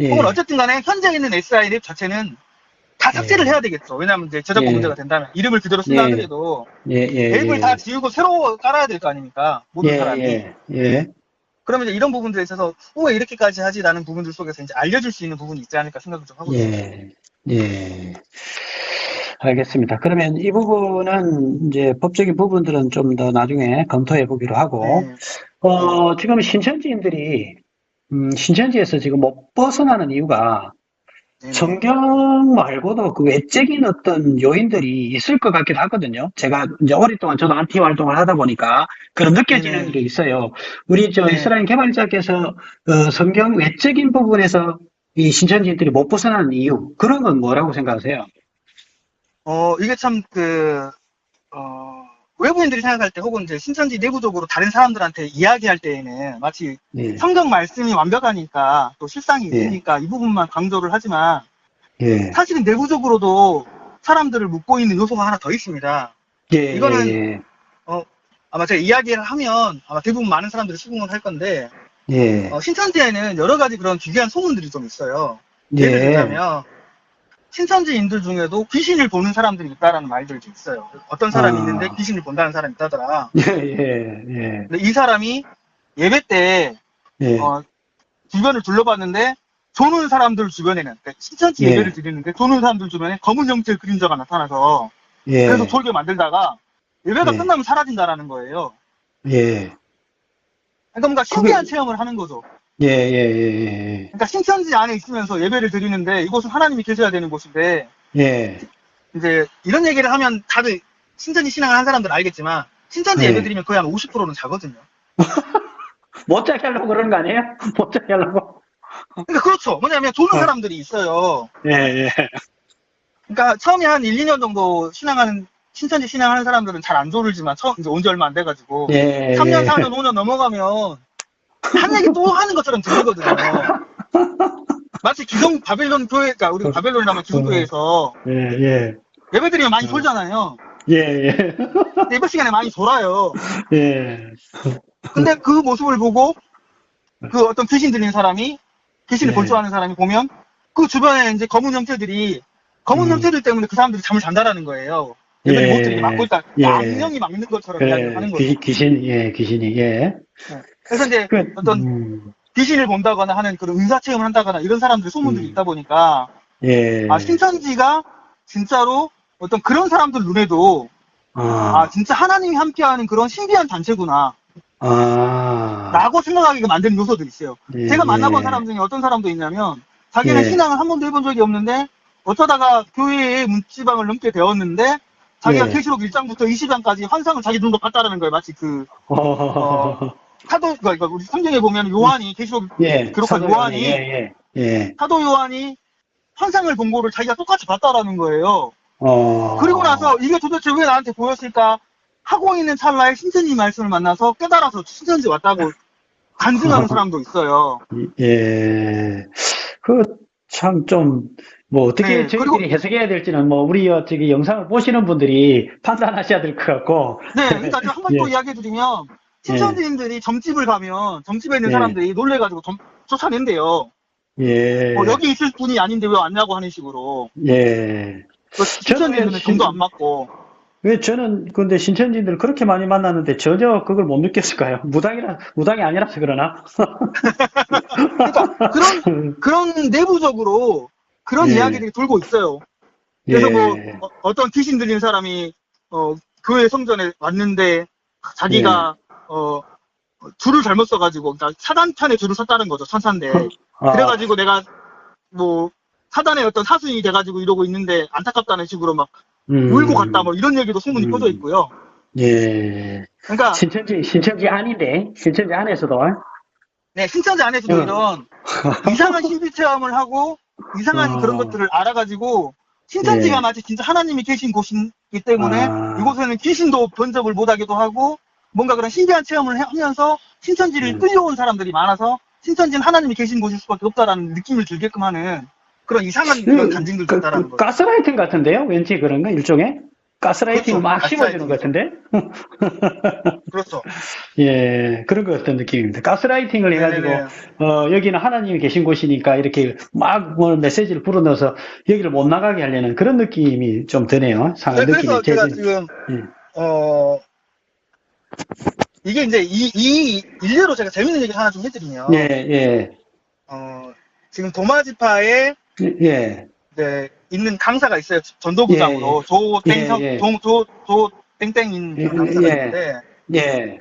Speaker 2: 혹은
Speaker 1: 예,
Speaker 2: 어쨌든 간에 현재 있는 S라인 앱 자체는 다 삭제를
Speaker 1: 예,
Speaker 2: 해야 되겠죠. 왜냐하면 이제 저작권 문제가
Speaker 1: 예,
Speaker 2: 된다면 이름을 그대로 쓴다
Speaker 1: 예,
Speaker 2: 하더라도
Speaker 1: 예, 예,
Speaker 2: 앱을 다
Speaker 1: 예.
Speaker 2: 지우고 새로 깔아야 될 거 아닙니까?
Speaker 1: 예,
Speaker 2: 모든 사람이.
Speaker 1: 예, 예,
Speaker 2: 그러면 이제 이런 부분들에 있어서 왜 이렇게까지 하지라는 부분들 속에서 이제 알려줄 수 있는 부분이 있지 않을까 생각을 좀 하고 있습니다.
Speaker 1: 예, 예. 알겠습니다. 그러면 이 부분은 이제 법적인 부분들은 좀 더 나중에 검토해 보기로 하고,
Speaker 2: 네, 네,
Speaker 1: 지금 신천지인들이, 신천지에서 지금 못 벗어나는 이유가
Speaker 2: 네, 네,
Speaker 1: 성경 말고도 그 외적인 어떤 요인들이 있을 것 같기도 하거든요. 제가 이제 오랫동안 저도 안티 활동을 하다 보니까 그런
Speaker 2: 네,
Speaker 1: 느껴지는
Speaker 2: 네,
Speaker 1: 게 있어요. 우리 저
Speaker 2: 네.
Speaker 1: 이스라엘 개발자께서 성경 외적인 부분에서 이 신천지들이 못 벗어나는 이유 그런 건 뭐라고 생각하세요?
Speaker 2: 이게 참 어, 외부인들이 생각할 때 혹은 이제 신천지 내부적으로 다른 사람들한테 이야기할 때에는 마치
Speaker 1: 예,
Speaker 2: 성경 말씀이 완벽하니까 또 실상이
Speaker 1: 예,
Speaker 2: 있으니까 이 부분만 강조를 하지만
Speaker 1: 예,
Speaker 2: 사실은 내부적으로도 사람들을 묶고 있는 요소가 하나 더 있습니다.
Speaker 1: 예,
Speaker 2: 이거는
Speaker 1: 예,
Speaker 2: 어, 아마 제가 이야기를 하면 아마 대부분 많은 사람들이 수긍을 할 건데
Speaker 1: 예,
Speaker 2: 신천지에는 여러 가지 그런 기괴한 소문들이 좀 있어요.
Speaker 1: 예,
Speaker 2: 예를
Speaker 1: 예,
Speaker 2: 들자면 신천지인들 중에도 귀신을 보는 사람들이 있다라는 말들도 있어요. 어떤 사람이 있는데
Speaker 1: 아,
Speaker 2: 귀신을 본다는 사람이 있다더라.
Speaker 1: 예, 예,
Speaker 2: 근데 이 사람이 예배 때
Speaker 1: 예,
Speaker 2: 어, 주변을 둘러봤는데 조는 사람들 주변에는 그러니까 신천지 예배를
Speaker 1: 예,
Speaker 2: 드리는데 조는 사람들 주변에 검은 형체의 그림자가 나타나서 그래서
Speaker 1: 예,
Speaker 2: 졸게 만들다가 예배가
Speaker 1: 예,
Speaker 2: 끝나면 사라진다라는 거예요.
Speaker 1: 예,
Speaker 2: 그러니까 뭔가 신기한
Speaker 1: 그게,
Speaker 2: 체험을 하는 거죠.
Speaker 1: 예, 예, 예,
Speaker 2: 그러니까 신천지 안에 있으면서 예배를 드리는데 이곳은 하나님이 계셔야 되는 곳인데
Speaker 1: 예,
Speaker 2: 이제 이런 얘기를 하면 다들 신천지 신앙을 한 사람들은 알겠지만 신천지 예배
Speaker 1: 예.
Speaker 2: 드리면 거의 한 50%는 자거든요.
Speaker 1: 못 자게 하려고 그러는 거 아니에요? 못 자게 하려고?
Speaker 2: 그러니까 그렇죠. 뭐냐면 조는
Speaker 1: 어,
Speaker 2: 사람들이 있어요.
Speaker 1: 예, 예,
Speaker 2: 그러니까 처음에 한 1, 2년 정도 신천지 신앙하는 사람들은 잘 안 조르지만 처음 이제 온 지 얼마 안 돼가지고 3년,
Speaker 1: 예,
Speaker 2: 4년, 5년 넘어가면 한 얘기 또 하는 것처럼 들리거든요. 마치 바벨론 교회, 그러니까 우리가 바벨론이라면 기독교회에서
Speaker 1: 예, 예,
Speaker 2: 예배드리면 많이
Speaker 1: 어,
Speaker 2: 졸잖아요.
Speaker 1: 예, 예,
Speaker 2: 예배 시간에 많이 졸아요.
Speaker 1: 예,
Speaker 2: 근데 그 모습을 보고 그 어떤 귀신 들린 사람이 귀신을 볼 줄
Speaker 1: 예,
Speaker 2: 아는 사람이 보면 그 주변에 이제 검은
Speaker 1: 음,
Speaker 2: 형체들 때문에 그 사람들이 잠을 잔다라는 거예요. 예배를 못 드리게 막고
Speaker 1: 예,
Speaker 2: 있다.
Speaker 1: 예,
Speaker 2: 악령이 막는 것처럼 이야기를 하는 거죠.
Speaker 1: 귀신이, 예.
Speaker 2: 네. 그래서 이제
Speaker 1: 그,
Speaker 2: 어떤 귀신을 본다거나 하는 그런 의사 체험을 한다거나 이런 사람들 소문들이 있다 보니까
Speaker 1: 예,
Speaker 2: 신천지가 진짜로 어떤 그런 사람들 눈에도
Speaker 1: 아,
Speaker 2: 진짜 하나님이 함께하는 그런 신비한 단체구나
Speaker 1: 아,
Speaker 2: 라고 생각하게 만드는 요소들이 있어요.
Speaker 1: 예,
Speaker 2: 제가 만나본
Speaker 1: 예,
Speaker 2: 사람 중에 어떤 사람도 있냐면 자기는
Speaker 1: 예,
Speaker 2: 신앙을 한 번도 해본 적이 없는데 어쩌다가 교회의 문지방을 넘게 되었는데 자기가
Speaker 1: 예,
Speaker 2: 계시록 1장부터 20장까지 환상을 자기 눈으로 봤다라는 거예요. 마치 어, 그러니까 우리 성경에 보면 요한이 계시록
Speaker 1: 예,
Speaker 2: 기록한
Speaker 1: 사도 요한이,
Speaker 2: 요한이
Speaker 1: 예, 예, 예,
Speaker 2: 사도 요한이 환상을 본 거를 자기가 똑같이 봤다라는 거예요. 그리고
Speaker 1: 어,
Speaker 2: 나서 이게 도대체 왜 나한테 보였을까 하고 있는 찰나에 신천지 말씀을 만나서 깨달아서 신천지 왔다고 간증하는 사람도 있어요.
Speaker 1: 예. 그, 참, 좀, 뭐, 어떻게
Speaker 2: 네, 그리고
Speaker 1: 저희들이 해석해야 될지는, 뭐, 우리, 저기, 영상을 보시는 분들이 판단하셔야 될 것 같고,
Speaker 2: 네, 그러니까 제가 한 번 또
Speaker 1: 예,
Speaker 2: 이야기해드리면
Speaker 1: 예,
Speaker 2: 신천지인들이 점집을 가면 점집에 있는
Speaker 1: 예,
Speaker 2: 사람들이 놀래가지고 쫓아낸대요.
Speaker 1: 예,
Speaker 2: 여기 있을 분이 아닌데 왜 왔냐고 하는 식으로.
Speaker 1: 예. 저는 왜,
Speaker 2: 신천지인들은 정도 안 맞고.
Speaker 1: 왜 저는, 근데 신천지인들 그렇게 많이 만났는데 전혀 그걸 못 느꼈을까요? 무당이 아니라서 그러나?
Speaker 2: 그러니까 그런 내부적으로 그런
Speaker 1: 예,
Speaker 2: 이야기들이 돌고 있어요. 그래서 뭐
Speaker 1: 예,
Speaker 2: 어떤 귀신 들린 사람이 교회 성전에 왔는데 자기가 줄을 잘못 서가지고 그러니까 사단편에 줄을 섰다는 거죠. 천사인데.
Speaker 1: 아,
Speaker 2: 그래가지고 내가 뭐 사단의 어떤 사수인이 돼가지고 이러고 있는데 안타깝다는 식으로 막 울고 갔다 뭐 이런 얘기도 소문이 퍼져 있고요.
Speaker 1: 예.
Speaker 2: 그러니까
Speaker 1: 신천지 안인데, 신천지 안에서도,
Speaker 2: 네, 신천지 안에서도
Speaker 1: 어.
Speaker 2: 이런 이상한 신비 체험을 하고 이상한 그런
Speaker 1: 어,
Speaker 2: 것들을 알아가지고 신천지가
Speaker 1: 예.
Speaker 2: 마치 진짜 하나님이 계신 곳이기 때문에
Speaker 1: 아,
Speaker 2: 이곳에는 귀신도 번접을 못하기도 하고 뭔가 그런 신기한 체험을 하면서 신천지를 끌려온 사람들이 많아서 신천지는 하나님이 계신 곳일 수밖에 없다라는 느낌을 들게끔 하는 그런 이상한 그런 간증들도 있다라는 거죠.
Speaker 1: 가스라이팅 같은데요? 왠지 그런 거, 일종의? 가스라이팅을
Speaker 2: 그렇죠.
Speaker 1: 막 심어주는 것
Speaker 2: 가스라이팅이죠.
Speaker 1: 같은데?
Speaker 2: 그렇죠.
Speaker 1: 예, 그런 것 같은 느낌입니다. 가스라이팅을 해가지고,
Speaker 2: 네네네.
Speaker 1: 여기는 하나님이 계신 곳이니까 이렇게 막 뭐 메시지를 불어넣어서 여기를 못 나가게 하려는 그런 느낌이 좀 드네요. 상한 느낌이.
Speaker 2: 그래서 제가 지금
Speaker 1: 예,
Speaker 2: 어 이게 이제 이 일례로 제가 재밌는 얘기 하나 좀
Speaker 1: 예,
Speaker 2: 해드리면
Speaker 1: 예,
Speaker 2: 어 지금 도마지파에
Speaker 1: 예,
Speaker 2: 네, 있는 강사가 있어요.
Speaker 1: 예,
Speaker 2: 전도부장으로
Speaker 1: 예,
Speaker 2: 조땡성
Speaker 1: 예,
Speaker 2: 조 땡땡인
Speaker 1: 예,
Speaker 2: 그 강사가
Speaker 1: 예,
Speaker 2: 있는데
Speaker 1: 예,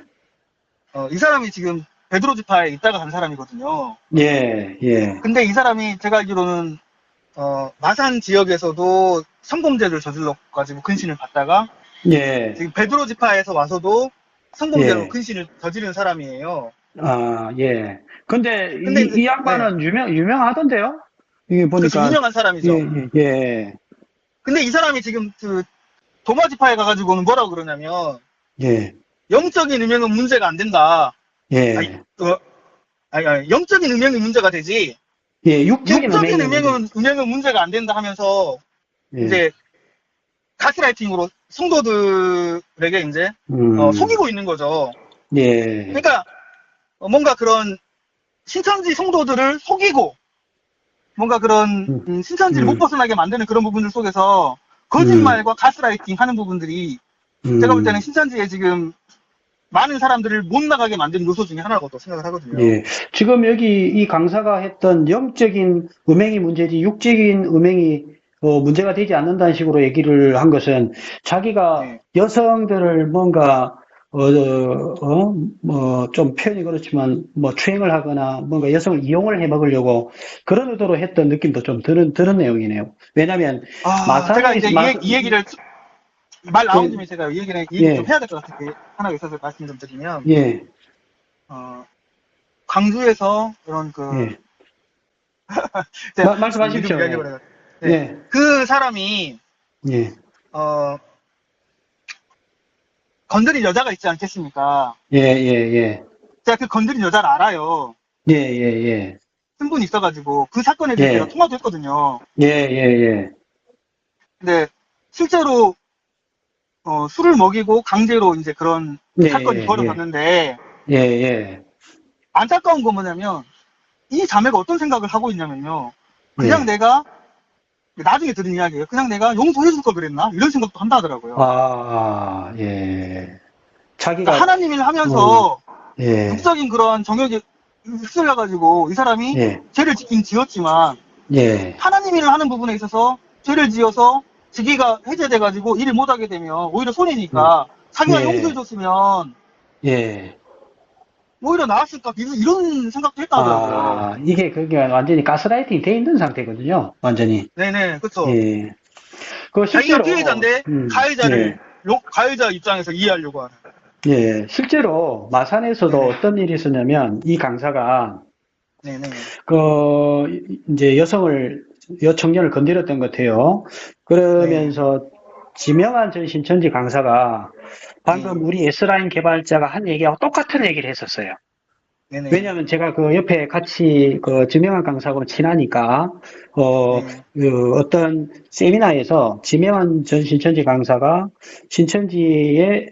Speaker 2: 이 사람이 지금 베드로 지파에 있다가 간 사람이거든요.
Speaker 1: 예, 예,
Speaker 2: 근데 이 사람이 제가 알기로는 마산 지역에서도 성범죄를 저질러 가지고 근신을 받다가
Speaker 1: 예,
Speaker 2: 지금 베드로 지파에서 와서도 성범죄로
Speaker 1: 예.
Speaker 2: 근신을 저지른 사람이에요.
Speaker 1: 아, 예. 근데
Speaker 2: 근데 이제
Speaker 1: 이
Speaker 2: 네,
Speaker 1: 양반은 유명하던데요? 이게
Speaker 2: 그렇죠.
Speaker 1: 보니까,
Speaker 2: 유명한
Speaker 1: 예,
Speaker 2: 사람이죠.
Speaker 1: 예, 예,
Speaker 2: 근데 이 사람이 지금 그 도마 지파에 가가지고는 뭐라고 그러냐면
Speaker 1: 예,
Speaker 2: 영적인 음행은 문제가 안 된다. 아니,
Speaker 1: 예,
Speaker 2: 아니, 영적인 음행이 문제가 되지.
Speaker 1: 예, 육적인
Speaker 2: 육적인
Speaker 1: 음행이 문제.
Speaker 2: 음행은 문제가 안 된다 하면서
Speaker 1: 예,
Speaker 2: 이제 가스라이팅으로 성도들에게 이제
Speaker 1: 음,
Speaker 2: 속이고 있는 거죠.
Speaker 1: 예,
Speaker 2: 그러니까 뭔가 그런 신천지 성도들을 속이고 뭔가 그런
Speaker 1: 음,
Speaker 2: 신천지를 못
Speaker 1: 음,
Speaker 2: 벗어나게 만드는 그런 부분들 속에서
Speaker 1: 음,
Speaker 2: 거짓말과 가스라이팅 하는 부분들이 제가 볼 때는
Speaker 1: 음,
Speaker 2: 신천지에 지금 많은 사람들을 못 나가게 만드는 요소 중에 하나라고 또 생각을 하거든요.
Speaker 1: 예. 지금 여기 이 강사가 했던 영적인 음행이 문제지 육적인 음행이 문제가 되지 않는다는 식으로 얘기를 한 것은 자기가
Speaker 2: 네.
Speaker 1: 여성들을 뭔가 뭐 좀 표현이 그렇지만 뭐 추행을 하거나 뭔가 여성을 이용을 해 먹으려고 그런 의도로 했던 느낌도 좀 드는 내용이네요. 왜냐하면
Speaker 2: 제가
Speaker 1: 마산에
Speaker 2: 이제 이 얘기를 말 나온 김에 제가 이 얘기를 좀
Speaker 1: 예,
Speaker 2: 해야 될 것 같은 게 하나가 있어서 말씀 좀 드리면,
Speaker 1: 예,
Speaker 2: 어, 광주에서 그런
Speaker 1: 예.
Speaker 2: 제가 이름
Speaker 1: 말씀하십시오. 예,
Speaker 2: 이야기해버려요. 네.
Speaker 1: 예,
Speaker 2: 그 사람이,
Speaker 1: 예,
Speaker 2: 어, 건드린 여자가 있지 않겠습니까?
Speaker 1: 예, 예, 예.
Speaker 2: 제가 그 건드린 여자를 알아요.
Speaker 1: 예, 예, 예.
Speaker 2: 친분이 있어가지고, 그 사건에 대해서 제가
Speaker 1: 예,
Speaker 2: 통화도 했거든요.
Speaker 1: 예, 예,
Speaker 2: 근데, 실제로, 술을 먹이고 강제로 이제 그런
Speaker 1: 예.
Speaker 2: 사건이
Speaker 1: 예, 예,
Speaker 2: 벌어졌는데,
Speaker 1: 예, 예,
Speaker 2: 안타까운 건 뭐냐면, 이 자매가 어떤 생각을 하고 있냐면요. 그냥
Speaker 1: 예.
Speaker 2: 내가 나중에 들은 이야기예요. 그냥 내가 용서해 줄 걸 그랬나? 이런 생각도 한다 하더라고요.
Speaker 1: 아, 예.
Speaker 2: 그러니까
Speaker 1: 자기가,
Speaker 2: 하나님 일
Speaker 1: 어,
Speaker 2: 하면서
Speaker 1: 예,
Speaker 2: 육적인 그런 정욕에 휩쓸려가지고 이 사람이
Speaker 1: 예,
Speaker 2: 죄를 짓긴 지었지만
Speaker 1: 예,
Speaker 2: 하나님 일을 하는 부분에 있어서 죄를 지어서 직위가 해제돼가지고 일을 못하게 되면 오히려
Speaker 1: 음,
Speaker 2: 손해니까 자기가 용서해
Speaker 1: 예,
Speaker 2: 줬으면
Speaker 1: 예.
Speaker 2: 오히려 나았을까 이런 생각도 했다 하더라고요.
Speaker 1: 아, 이게 그게 완전히 가스라이팅 돼 있는 상태거든요. 완전히.
Speaker 2: 네네, 그쵸.
Speaker 1: 예. 그
Speaker 2: 자기가
Speaker 1: 실제로,
Speaker 2: 피해자인데 가해자를
Speaker 1: 예,
Speaker 2: 가해자 입장에서 이해하려고 하는.
Speaker 1: 예. 실제로 마산에서도
Speaker 2: 네네,
Speaker 1: 어떤 일이 있었냐면 이 강사가
Speaker 2: 네네,
Speaker 1: 이제 여청년을 건드렸던 것 같아요.
Speaker 2: 네,
Speaker 1: 그러면서 지명한 전 신천지 강사가
Speaker 2: 네,
Speaker 1: 방금 우리 S라인 개발자가 한 얘기하고 똑같은 얘기를 했었어요.
Speaker 2: 네네,
Speaker 1: 왜냐하면 제가 그 옆에 같이 그 지명한 강사하고 친하니까,
Speaker 2: 네,
Speaker 1: 어떤 세미나에서 지명한 전 신천지 강사가 신천지의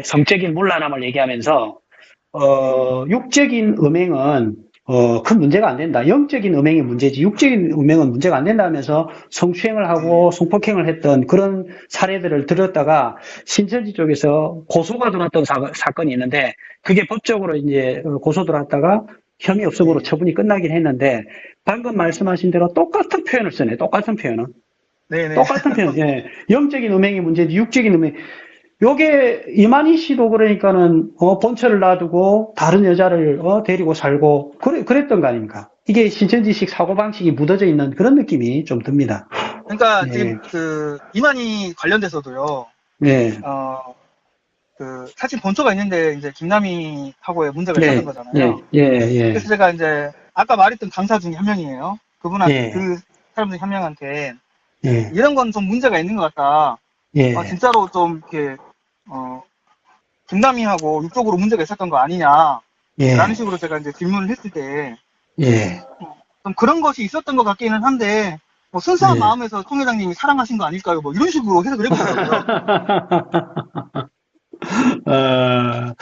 Speaker 1: 성적인 문란함을 얘기하면서
Speaker 2: 네,
Speaker 1: 육적인 음행은 큰 문제가 안 된다. 영적인 음행이 문제지 육적인 음행은 문제가 안 된다 하면서 성추행을
Speaker 2: 네,
Speaker 1: 하고 성폭행을 했던 그런 사례들을 들었다가 신천지 쪽에서 고소가 들어왔던 사건이 있는데 그게 법적으로 이제 고소 들어왔다가 혐의 없음으로
Speaker 2: 네,
Speaker 1: 처분이 끝나긴 했는데 방금 말씀하신 대로 똑같은 표현을 쓰네. 똑같은 표현은.
Speaker 2: 네네.
Speaker 1: 똑같은 표현. 예. 영적인 음행이 문제지 육적인 음행. 요게 이만희 씨도 그러니까는 본처를 놔두고 다른 여자를 데리고 살고 그랬던 거 아닙니까? 이게 신천지식 사고방식이 묻어져 있는 그런 느낌이 좀 듭니다.
Speaker 2: 그러니까 지금
Speaker 1: 예,
Speaker 2: 그 이만희 관련돼서도요.
Speaker 1: 예,
Speaker 2: 어, 그 사실 본처가 있는데 이제 김남희하고의 문제가 있었던
Speaker 1: 예,
Speaker 2: 거잖아요.
Speaker 1: 예, 예, 예,
Speaker 2: 그래서 제가 이제 아까 말했던 강사 중에 한 명이에요.
Speaker 1: 예,
Speaker 2: 그 사람 중에 한 명한테
Speaker 1: 예,
Speaker 2: 이런 건 좀 문제가 있는 것 같다.
Speaker 1: 예,
Speaker 2: 진짜로 좀 이렇게 어, 김남희하고 육적으로 문제가 있었던 거 아니냐라는
Speaker 1: 예,
Speaker 2: 식으로 제가 이제 질문을 했을 때
Speaker 1: 예,
Speaker 2: 좀 그런 것이 있었던 것 같기는 한데 뭐 순수한
Speaker 1: 예.
Speaker 2: 마음에서 총 회장님이 사랑하신 거 아닐까요? 뭐 이런 식으로 해석을 해보더라고요.
Speaker 1: 어,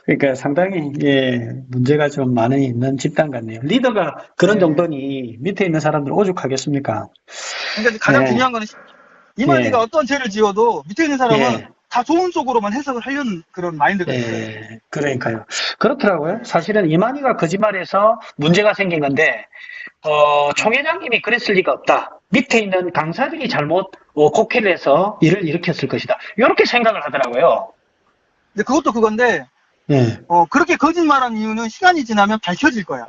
Speaker 1: 그러니까 상당히 예, 문제가 좀 많이 있는 집단 같네요. 리더가 그런
Speaker 2: 네.
Speaker 1: 정도니 밑에 있는 사람들 오죽하겠습니까?
Speaker 2: 그러니까 이제 가장
Speaker 1: 예,
Speaker 2: 중요한 거는 이만희가
Speaker 1: 예,
Speaker 2: 어떤 죄를 지어도 밑에 있는 사람은
Speaker 1: 예,
Speaker 2: 다 좋은 쪽으로만 해석을 하려는 그런 마인드가 있어요.
Speaker 1: 예, 그러니까요. 그렇더라고요.
Speaker 2: 네.
Speaker 1: 사실은 이만희가 거짓말해서 문제가 생긴 건데, 총 회장님이 그랬을 리가 없다. 밑에 있는 강사들이 잘못 곡해를 해서 일을 일으켰을 것이다. 이렇게 생각을 하더라고요.
Speaker 2: 근데 그것도 그건데
Speaker 1: 예,
Speaker 2: 그렇게 거짓말한 이유는 시간이 지나면 밝혀질 거야.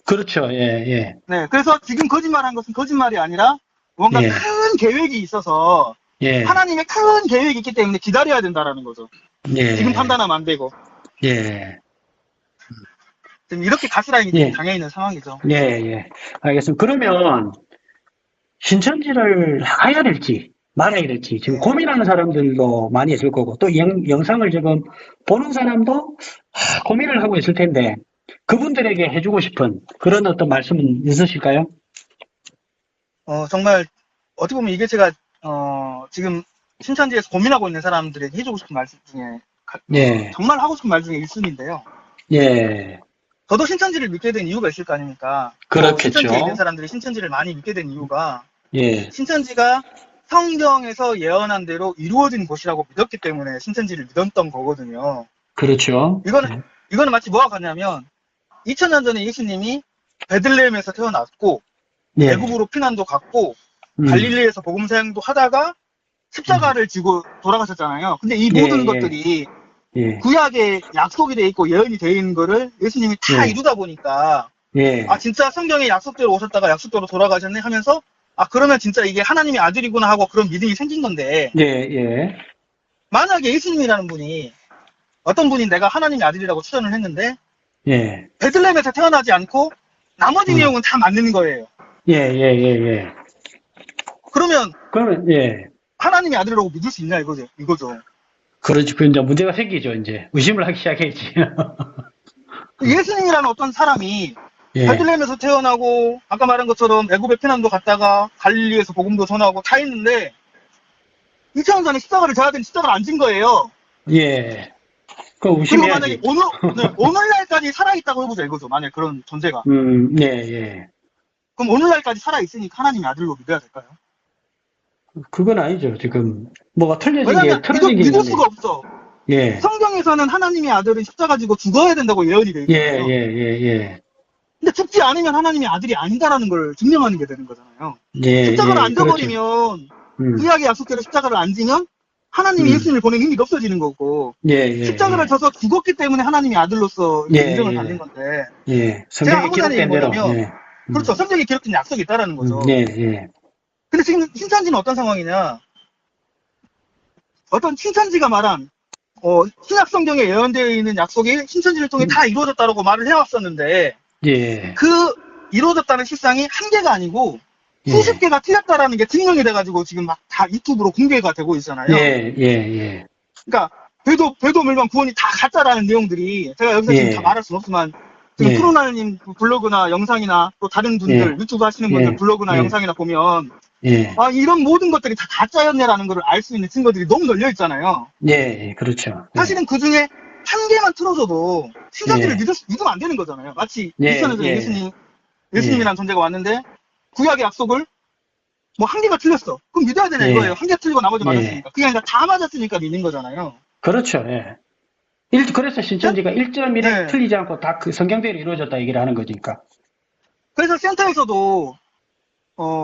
Speaker 1: 그렇죠. 예, 예,
Speaker 2: 네. 그래서 지금 거짓말한 것은 거짓말이 아니라 뭔가
Speaker 1: 예,
Speaker 2: 큰 계획이 있어서
Speaker 1: 예,
Speaker 2: 하나님의 큰 계획이 있기 때문에 기다려야 된다라는 거죠. 지금
Speaker 1: 예,
Speaker 2: 판단하면 안 되고.
Speaker 1: 예,
Speaker 2: 지금 이렇게 가스라인이 지금
Speaker 1: 예,
Speaker 2: 당해 있는 상황이죠.
Speaker 1: 예, 예. 알겠습니다. 그러면 신천지를 가야 될지 말아야 될지 지금
Speaker 2: 네.
Speaker 1: 고민하는 사람들도 많이 있을 거고 또 영상을 지금 보는 사람도 고민을 하고 있을 텐데 그분들에게 해주고 싶은 그런 어떤 말씀은 있으실까요?
Speaker 2: 정말 어떻게 보면 이게 제가 지금 신천지에서 고민하고 있는 사람들에게 해주고 싶은 말씀 중에
Speaker 1: 예,
Speaker 2: 정말 하고 싶은 말 중에 1순위인데요.
Speaker 1: 예,
Speaker 2: 저도 신천지를 믿게 된 이유가 있을 거 아닙니까? 또 신천지에 있는
Speaker 1: 그렇겠죠.
Speaker 2: 사람들이 신천지를 많이 믿게 된 이유가
Speaker 1: 예,
Speaker 2: 신천지가 성경에서 예언한 대로 이루어진 곳이라고 믿었기 때문에 신천지를 믿었던 거거든요.
Speaker 1: 그렇죠.
Speaker 2: 이거는 이거는 마치 뭐가 같냐면 2000년 전에 예수님이 베들레헴에서 태어났고
Speaker 1: 예,
Speaker 2: 애굽으로 피난도 갔고
Speaker 1: 음,
Speaker 2: 갈릴리에서 복음 사역도 하다가
Speaker 1: 음,
Speaker 2: 십자가를 지고 돌아가셨잖아요. 근데 이
Speaker 1: 예,
Speaker 2: 모든
Speaker 1: 예,
Speaker 2: 것들이
Speaker 1: 예,
Speaker 2: 구약에 약속이 돼 있고 예언이 돼 있는 거를 예수님이 다
Speaker 1: 예,
Speaker 2: 이루다 보니까
Speaker 1: 예,
Speaker 2: 진짜 성경의 약속대로 오셨다가 약속대로 돌아가셨네 하면서 그러면 진짜 이게 하나님의 아들이구나 하고 그런 믿음이 생긴 건데
Speaker 1: 예, 예,
Speaker 2: 만약에 예수님이라는 분이 어떤 분이 내가 하나님의 아들이라고 추천을 했는데
Speaker 1: 예,
Speaker 2: 베들레헴에서 태어나지 않고 나머지
Speaker 1: 어,
Speaker 2: 내용은 다 맞는 거예요.
Speaker 1: 예, 예, 예, 예.
Speaker 2: 그러면
Speaker 1: 그러면 예.
Speaker 2: 하나님의 아들이라고 믿을 수 있냐 이거죠.
Speaker 1: 그렇지, 그 이제 문제가 생기죠, 이제. 의심을 하기 시작했지.
Speaker 2: 예수님이라는 어떤 사람이
Speaker 1: 예,
Speaker 2: 베들레헴에서 태어나고 아까 말한 것처럼 애굽의 피난도 갔다가 갈릴리에서 복음도 전하고 다 했는데 2000년 전에 십자가를 져야 되는 십자가를 안 진 거예요.
Speaker 1: 예. 그
Speaker 2: 그리고 만약에
Speaker 1: 의심해야지.
Speaker 2: 오늘날까지 살아있다고 해보자 이거죠. 만약 그런 존재가.
Speaker 1: 예, 예.
Speaker 2: 그럼 오늘날까지 살아있으니까 하나님의 아들로 믿어야 될까요?
Speaker 1: 그건 아니죠, 지금. 뭐가
Speaker 2: 왜냐면 이거
Speaker 1: 틀어진 게
Speaker 2: 믿을
Speaker 1: 있는데.
Speaker 2: 수가 없어.
Speaker 1: 예,
Speaker 2: 성경에서는 하나님의 아들은 십자가 지고 죽어야 된다고 예언이 돼
Speaker 1: 예,
Speaker 2: 있잖아요.
Speaker 1: 예, 예, 예.
Speaker 2: 근데 죽지 않으면 하나님의 아들이 아니다라는 걸 증명하는 게 되는 거잖아요.
Speaker 1: 예,
Speaker 2: 십자가를
Speaker 1: 예,
Speaker 2: 안
Speaker 1: 그렇죠.
Speaker 2: 져버리면
Speaker 1: 음,
Speaker 2: 구약의 약속대로 십자가를 안 지면 하나님이
Speaker 1: 음.
Speaker 2: 예수님을 보낸 의미가 없어지는 거고
Speaker 1: 예, 예,
Speaker 2: 십자가를
Speaker 1: 예.
Speaker 2: 져서 죽었기 때문에 하나님의 아들로서
Speaker 1: 예,
Speaker 2: 이제 인정을 받는
Speaker 1: 예,
Speaker 2: 건데
Speaker 1: 예.
Speaker 2: 제가
Speaker 1: 성경에
Speaker 2: 하고자 하는 얘기는
Speaker 1: 기록된 대로,
Speaker 2: 뭐냐면
Speaker 1: 예.
Speaker 2: 그렇죠. 성경에 기록된 약속이 있다라는 거죠.
Speaker 1: 예, 예.
Speaker 2: 근데 지금 신천지는 어떤 상황이냐 어떤 신천지가 말한 신약 성경에 예언되어 있는 약속이 신천지를 통해 다 이루어졌다라고 말을 해왔었는데
Speaker 1: 예,
Speaker 2: 그 이루어졌다는 실상이 한 개가 아니고 수십
Speaker 1: 예,
Speaker 2: 개가 틀렸다라는 게 증명이 돼가지고 지금 막 다 유튜브로 공개가 되고 있잖아요.
Speaker 1: 예, 예,
Speaker 2: 그러니까 배도 물건 구원이 다 가짜라는 내용들이 제가 여기서 지금 다
Speaker 1: 예,
Speaker 2: 말할 수는 없지만 지금
Speaker 1: 예,
Speaker 2: 프로나님 블로그나 영상이나 또 다른 분들
Speaker 1: 예,
Speaker 2: 유튜브 하시는 분들
Speaker 1: 예,
Speaker 2: 블로그나
Speaker 1: 예,
Speaker 2: 영상이나 보면
Speaker 1: 예,
Speaker 2: 이런 모든 것들이 다 가짜였네라는 걸 알 수 있는 증거들이 너무 널려 있잖아요.
Speaker 1: 예, 예, 그렇죠. 예,
Speaker 2: 사실은 그 중에 한 개만 틀어줘도 신천지를
Speaker 1: 예,
Speaker 2: 믿으면 안 되는 거잖아요. 마치
Speaker 1: 예,
Speaker 2: 2000년 전에
Speaker 1: 예, 예,
Speaker 2: 예수님이라는 존재가 왔는데 구약의 약속을 뭐 한 개가 틀렸어. 그럼 믿어야 되냐 이거예요.
Speaker 1: 예,
Speaker 2: 한 개 틀리고 나머지
Speaker 1: 예,
Speaker 2: 맞았으니까. 그게 아니라 다 맞았으니까 믿는 거잖아요.
Speaker 1: 그렇죠. 예. 그래서 신천지가 1.1에
Speaker 2: 네.
Speaker 1: 틀리지 않고 다 그 성경대로 이루어졌다 얘기를 하는 거니까.
Speaker 2: 그래서 센터에서도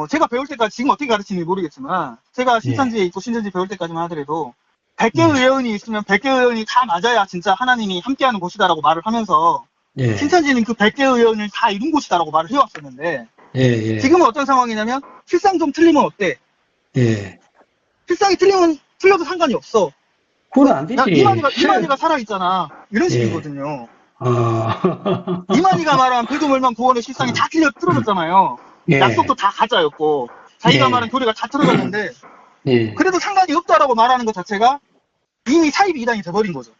Speaker 2: 제가 배울 때까지 지금 어떻게 가르치는지 모르겠지만 제가
Speaker 1: 예,
Speaker 2: 신천지에 있고 신천지 배울 때까지만 하더라도 100개 의원이 있으면 100개 의원이 다 맞아야 진짜 하나님이 함께하는 곳이다라고 말을 하면서
Speaker 1: 예,
Speaker 2: 신천지는 그 100개 의원을 다 이룬 곳이다라고 말을 해왔었는데
Speaker 1: 예, 예,
Speaker 2: 지금은 어떤 상황이냐면 실상 좀 틀리면 어때?
Speaker 1: 예.
Speaker 2: 실상이 틀려도 상관이 없어.
Speaker 1: 그건 안
Speaker 2: 야,
Speaker 1: 되지.
Speaker 2: 이만희가 살아있잖아. 이런
Speaker 1: 예.
Speaker 2: 식이거든요.
Speaker 1: 어,
Speaker 2: 이만희가 말한 배도 멸망 구원의 실상이 다 틀어졌잖아요.
Speaker 1: 예,
Speaker 2: 약속도 다 가짜였고 자기가
Speaker 1: 예,
Speaker 2: 말한 교리가 다 틀어졌는데
Speaker 1: 예.
Speaker 2: 그래도 상관이 없다라고 말하는 것 자체가 이미 사이비 이단이 돼버린 거죠.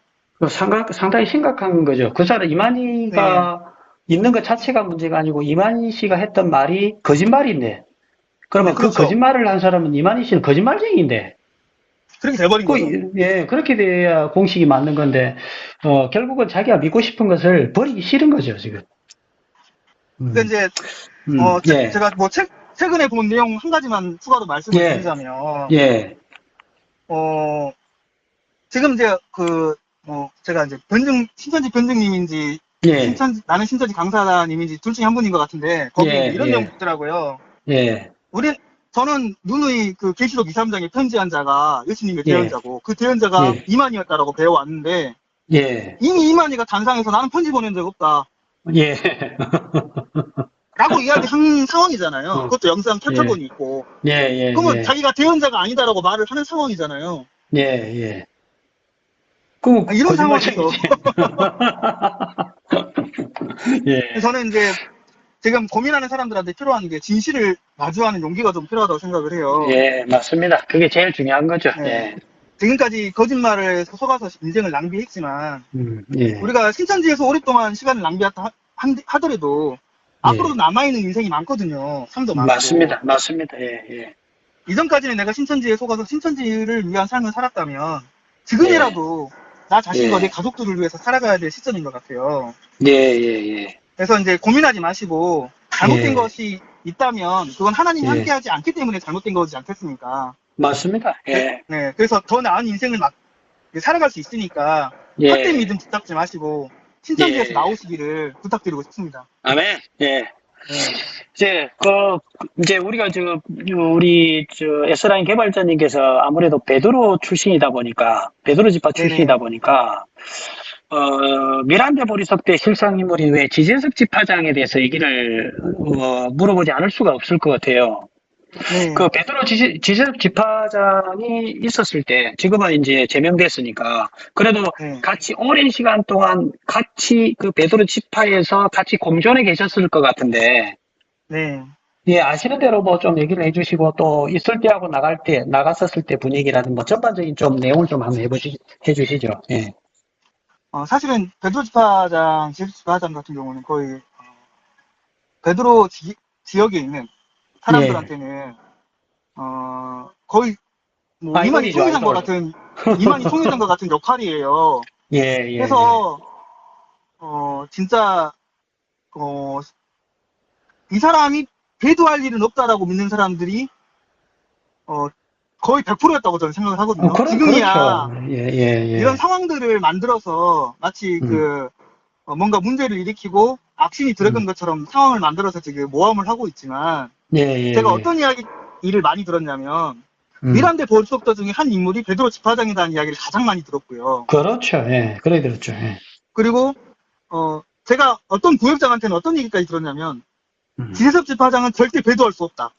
Speaker 1: 상당히 심각한 거죠. 그 사람
Speaker 2: 네,
Speaker 1: 이만희가 있는 것 자체가 문제가 아니고 이만희 씨가 했던 말이 거짓말인데,
Speaker 2: 네,
Speaker 1: 그러면 그
Speaker 2: 그렇죠.
Speaker 1: 거짓말을 한 사람은 이만희 씨는 거짓말쟁이인데,
Speaker 2: 그렇게 돼버린 거죠.
Speaker 1: 예, 그렇게 돼야 공식이 맞는 건데, 결국은 자기가 믿고 싶은 것을 버리기 싫은 거죠, 지금.
Speaker 2: 근데
Speaker 1: 음,
Speaker 2: 이제
Speaker 1: 예,
Speaker 2: 제가 뭐 최근에 본 내용 한 가지만 추가로 말씀을
Speaker 1: 예,
Speaker 2: 드리자면
Speaker 1: 예,
Speaker 2: 어 지금 이제 제가 이제 신천지 변증님인지
Speaker 1: 예,
Speaker 2: 나는 신천지 강사님인지 둘 중에 한 분인 것 같은데 거기에 이제
Speaker 1: 예,
Speaker 2: 이런 내용이
Speaker 1: 예,
Speaker 2: 있더라고요.
Speaker 1: 예,
Speaker 2: 저는 누누이 그 계시록 2, 3장에 편지한 자가 예수님의
Speaker 1: 예,
Speaker 2: 대언자고 그 대언자가
Speaker 1: 예,
Speaker 2: 이만희였다라고 배워왔는데
Speaker 1: 예,
Speaker 2: 이미 이만희가 단상에서 나는 편지 보낸 적 없다.
Speaker 1: 예,
Speaker 2: 라고 이야기한 상황이잖아요.
Speaker 1: 어,
Speaker 2: 그것도 영상
Speaker 1: 예,
Speaker 2: 캡처본이 있고.
Speaker 1: 예, 예,
Speaker 2: 그러면
Speaker 1: 예,
Speaker 2: 자기가 대언자가 아니다라고 말을 하는 상황이잖아요.
Speaker 1: 예, 예. 그
Speaker 2: 이런 상황에서
Speaker 1: 거짓말쟁이지. 예,
Speaker 2: 저는 이제 지금 고민하는 사람들한테 필요한 게 진실을 마주하는 용기가 좀 필요하다고 생각을 해요.
Speaker 1: 예, 맞습니다. 그게 제일 중요한 거죠.
Speaker 2: 네.
Speaker 1: 예,
Speaker 2: 지금까지 거짓말을 속아서 인생을 낭비했지만
Speaker 1: 예,
Speaker 2: 우리가 신천지에서 오랫동안 시간을 낭비하더라도 앞으로도
Speaker 1: 예,
Speaker 2: 남아있는 인생이 많거든요. 삶도 많고.
Speaker 1: 맞습니다. 맞습니다. 예, 예,
Speaker 2: 이전까지는 내가 신천지에 속아서 신천지를 위한 삶을 살았다면
Speaker 1: 예,
Speaker 2: 지금이라도 나 자신과 내
Speaker 1: 예,
Speaker 2: 가족들을 위해서 살아가야 될 시점인 것 같아요.
Speaker 1: 예, 예,
Speaker 2: 그래서 이제 고민하지 마시고 잘못된
Speaker 1: 예,
Speaker 2: 것이 있다면 그건 하나님이
Speaker 1: 예,
Speaker 2: 함께하지 않기 때문에 잘못된 거지 않겠습니까?
Speaker 1: 맞습니다.
Speaker 2: 네,
Speaker 1: 예,
Speaker 2: 네. 그래서 더 나은 인생을 살아갈 수 있으니까 헛된
Speaker 1: 예,
Speaker 2: 믿음 붙잡지 마시고 신천지에서
Speaker 1: 예,
Speaker 2: 나오시기를 부탁드리고 싶습니다.
Speaker 1: 아멘. 예.
Speaker 2: 네,
Speaker 1: 이제, 이제 우리가 우리, S라인 개발자님께서 아무래도 베드로 출신이다 보니까, 베드로 지파 출신이다
Speaker 2: 네네,
Speaker 1: 보니까, 미란데 보리석대 실상인물이 왜 지재석 지파장에 대해서 얘기를, 물어보지 않을 수가 없을 것 같아요.
Speaker 2: 네,
Speaker 1: 그 베드로 지재석 지파장이 있었을 때, 지금은 이제 제명됐으니까, 그래도
Speaker 2: 네,
Speaker 1: 같이 오랜 시간 동안 같이 그 베드로 지파에서 같이 공존해 계셨을 것 같은데,
Speaker 2: 네.
Speaker 1: 예, 아시는 대로 뭐 좀 얘기를 해주시고, 또 있을 때하고 나갔었을 때 분위기라든 뭐 전반적인 좀 내용을 좀 한번 해주시죠. 예.
Speaker 2: 사실은 베드로 지파장, 지역 지파장 같은 경우는 거의 베드로 지역에 있는
Speaker 1: 예.
Speaker 2: 사람들한테는 거의 뭐
Speaker 1: 아이돌이죠, 아이돌.
Speaker 2: 이만희 총회장과 같은 역할이에요.
Speaker 1: 예, 예, 예.
Speaker 2: 그래서 진짜 이 사람이 배도할 일은 없다라고 믿는 사람들이 어, 거의 100%였다고 저는 생각을 하거든요.
Speaker 1: 그렇죠.
Speaker 2: 지금이야
Speaker 1: 예, 예,
Speaker 2: 이런
Speaker 1: 예.
Speaker 2: 상황들을 만들어서 마치
Speaker 1: 음,
Speaker 2: 뭔가 문제를 일으키고 악신이 들어간
Speaker 1: 음.
Speaker 2: 것처럼 상황을 만들어서 지금 모함을 하고 있지만
Speaker 1: 예, 예,
Speaker 2: 제가
Speaker 1: 예.
Speaker 2: 어떤 이야기를 많이 들었냐면
Speaker 1: 음.
Speaker 2: 미란데 보수doktor 중에 한 인물이 베드로 지파장이라는 이야기를 가장 많이 들었고요.
Speaker 1: 그렇죠. 예. 그래 들었죠. 예.
Speaker 2: 그리고 제가 어떤 구역장한테는 어떤 얘기까지 들었냐면
Speaker 1: 음.
Speaker 2: 지세섭 지파장은 절대 배도할 수 없다.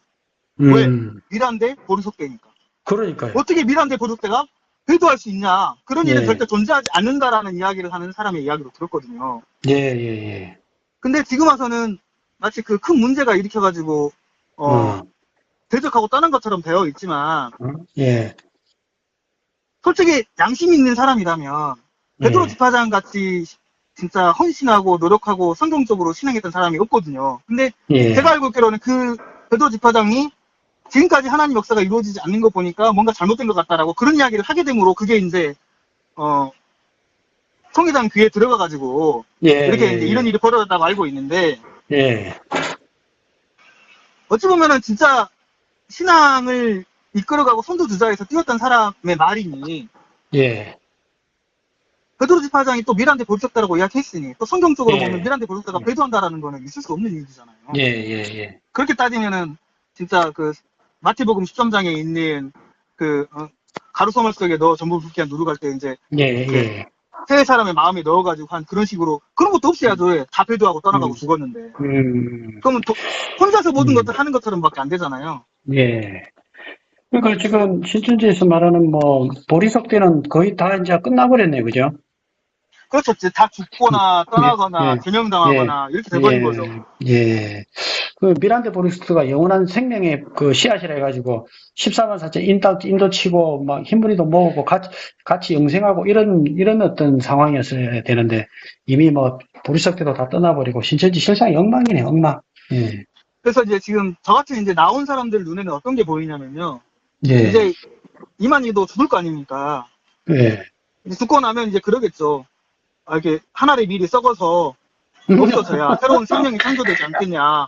Speaker 2: 왜?
Speaker 1: 음.
Speaker 2: 미란데 보수석대니까.
Speaker 1: 그러니까요.
Speaker 2: 어떻게 미란데 보수석대가 배도할 수 있냐? 그런 일은
Speaker 1: 예.
Speaker 2: 절대 존재하지 않는다라는 이야기를 하는 사람의 이야기로 들었거든요.
Speaker 1: 예, 예, 예.
Speaker 2: 근데 지금 와서는 마치 그 큰 문제가 일으켜가지고
Speaker 1: 어,
Speaker 2: 대적하고 떠난 것처럼 되어 있지만
Speaker 1: 예,
Speaker 2: 솔직히 양심 있는 사람이라면 베드로
Speaker 1: 예,
Speaker 2: 지파장 같이 진짜 헌신하고 노력하고 성경적으로 신앙했던 사람이 없거든요. 근데 제가
Speaker 1: 예.
Speaker 2: 알고 있기로는 그 베드로 지파장이 지금까지 하나님 역사가 이루어지지 않는 거 보니까 뭔가 잘못된 것 같다라고 그런 이야기를 하게 되므로 그게 이제 총회장 귀에 들어가가지고
Speaker 1: 예,
Speaker 2: 이렇게 이제
Speaker 1: 예,
Speaker 2: 이런
Speaker 1: 예.
Speaker 2: 일이 벌어졌다고 알고 있는데
Speaker 1: 예.
Speaker 2: 어찌 보면은 진짜 신앙을 이끌어가고 선두주자에서 뛰었던 사람의 말이니
Speaker 1: 예.
Speaker 2: 베드로 지파장이 또 미란데 보석다라고 이야기했으니 또 성경적으로 보면
Speaker 1: 예.
Speaker 2: 미란데 보석다가 배도한다라는 거는 있을 수 없는 일이잖아요.
Speaker 1: 예, 예, 예.
Speaker 2: 그렇게 따지면은 진짜 그 마태복음 13장에 있는 그 가루소말 속에 넣어 전부 붓기한 누룩 할 때 이제
Speaker 1: 예,
Speaker 2: 이렇게
Speaker 1: 예.
Speaker 2: 세 사람의 마음에 넣어가지고 한 그런 식으로 그런 것도 없어야죠. 다 배도하고 떠나가고 죽었는데.
Speaker 1: 음,
Speaker 2: 그러면 혼자서 모든
Speaker 1: 음,
Speaker 2: 것들 하는 것처럼밖에 안 되잖아요.
Speaker 1: 예. 그러니까 지금 신천지에서 말하는 뭐, 보리석 때는 거의 다 이제 끝나버렸네요. 그죠?
Speaker 2: 그렇죠. 이제 다 죽거나
Speaker 1: 예,
Speaker 2: 떠나거나
Speaker 1: 예, 예,
Speaker 2: 제명당하거나 이렇게 돼버린 거죠.
Speaker 1: 예, 예. 그 미란데 보리스트가 영원한 생명의 그 씨앗이라 해가지고 14만 4천 인도 치고 막 흰무리도 모으고 같이 영생하고 이런 어떤 상황이었어야 되는데 이미 뭐 보리스트 때도 다 떠나버리고 신천지 실상 엉망이네, 엉망. 예,
Speaker 2: 그래서 이제 지금 저같이 이제 나온 사람들 눈에는 어떤 게 보이냐면요.
Speaker 1: 예,
Speaker 2: 이제 이만희도 죽을 거 아닙니까?
Speaker 1: 예.
Speaker 2: 이제 죽고 나면 이제 그러겠죠. 아, 이렇게 하나를 미리 썩어서 없어져야 새로운 생명이 창조되지 않겠냐.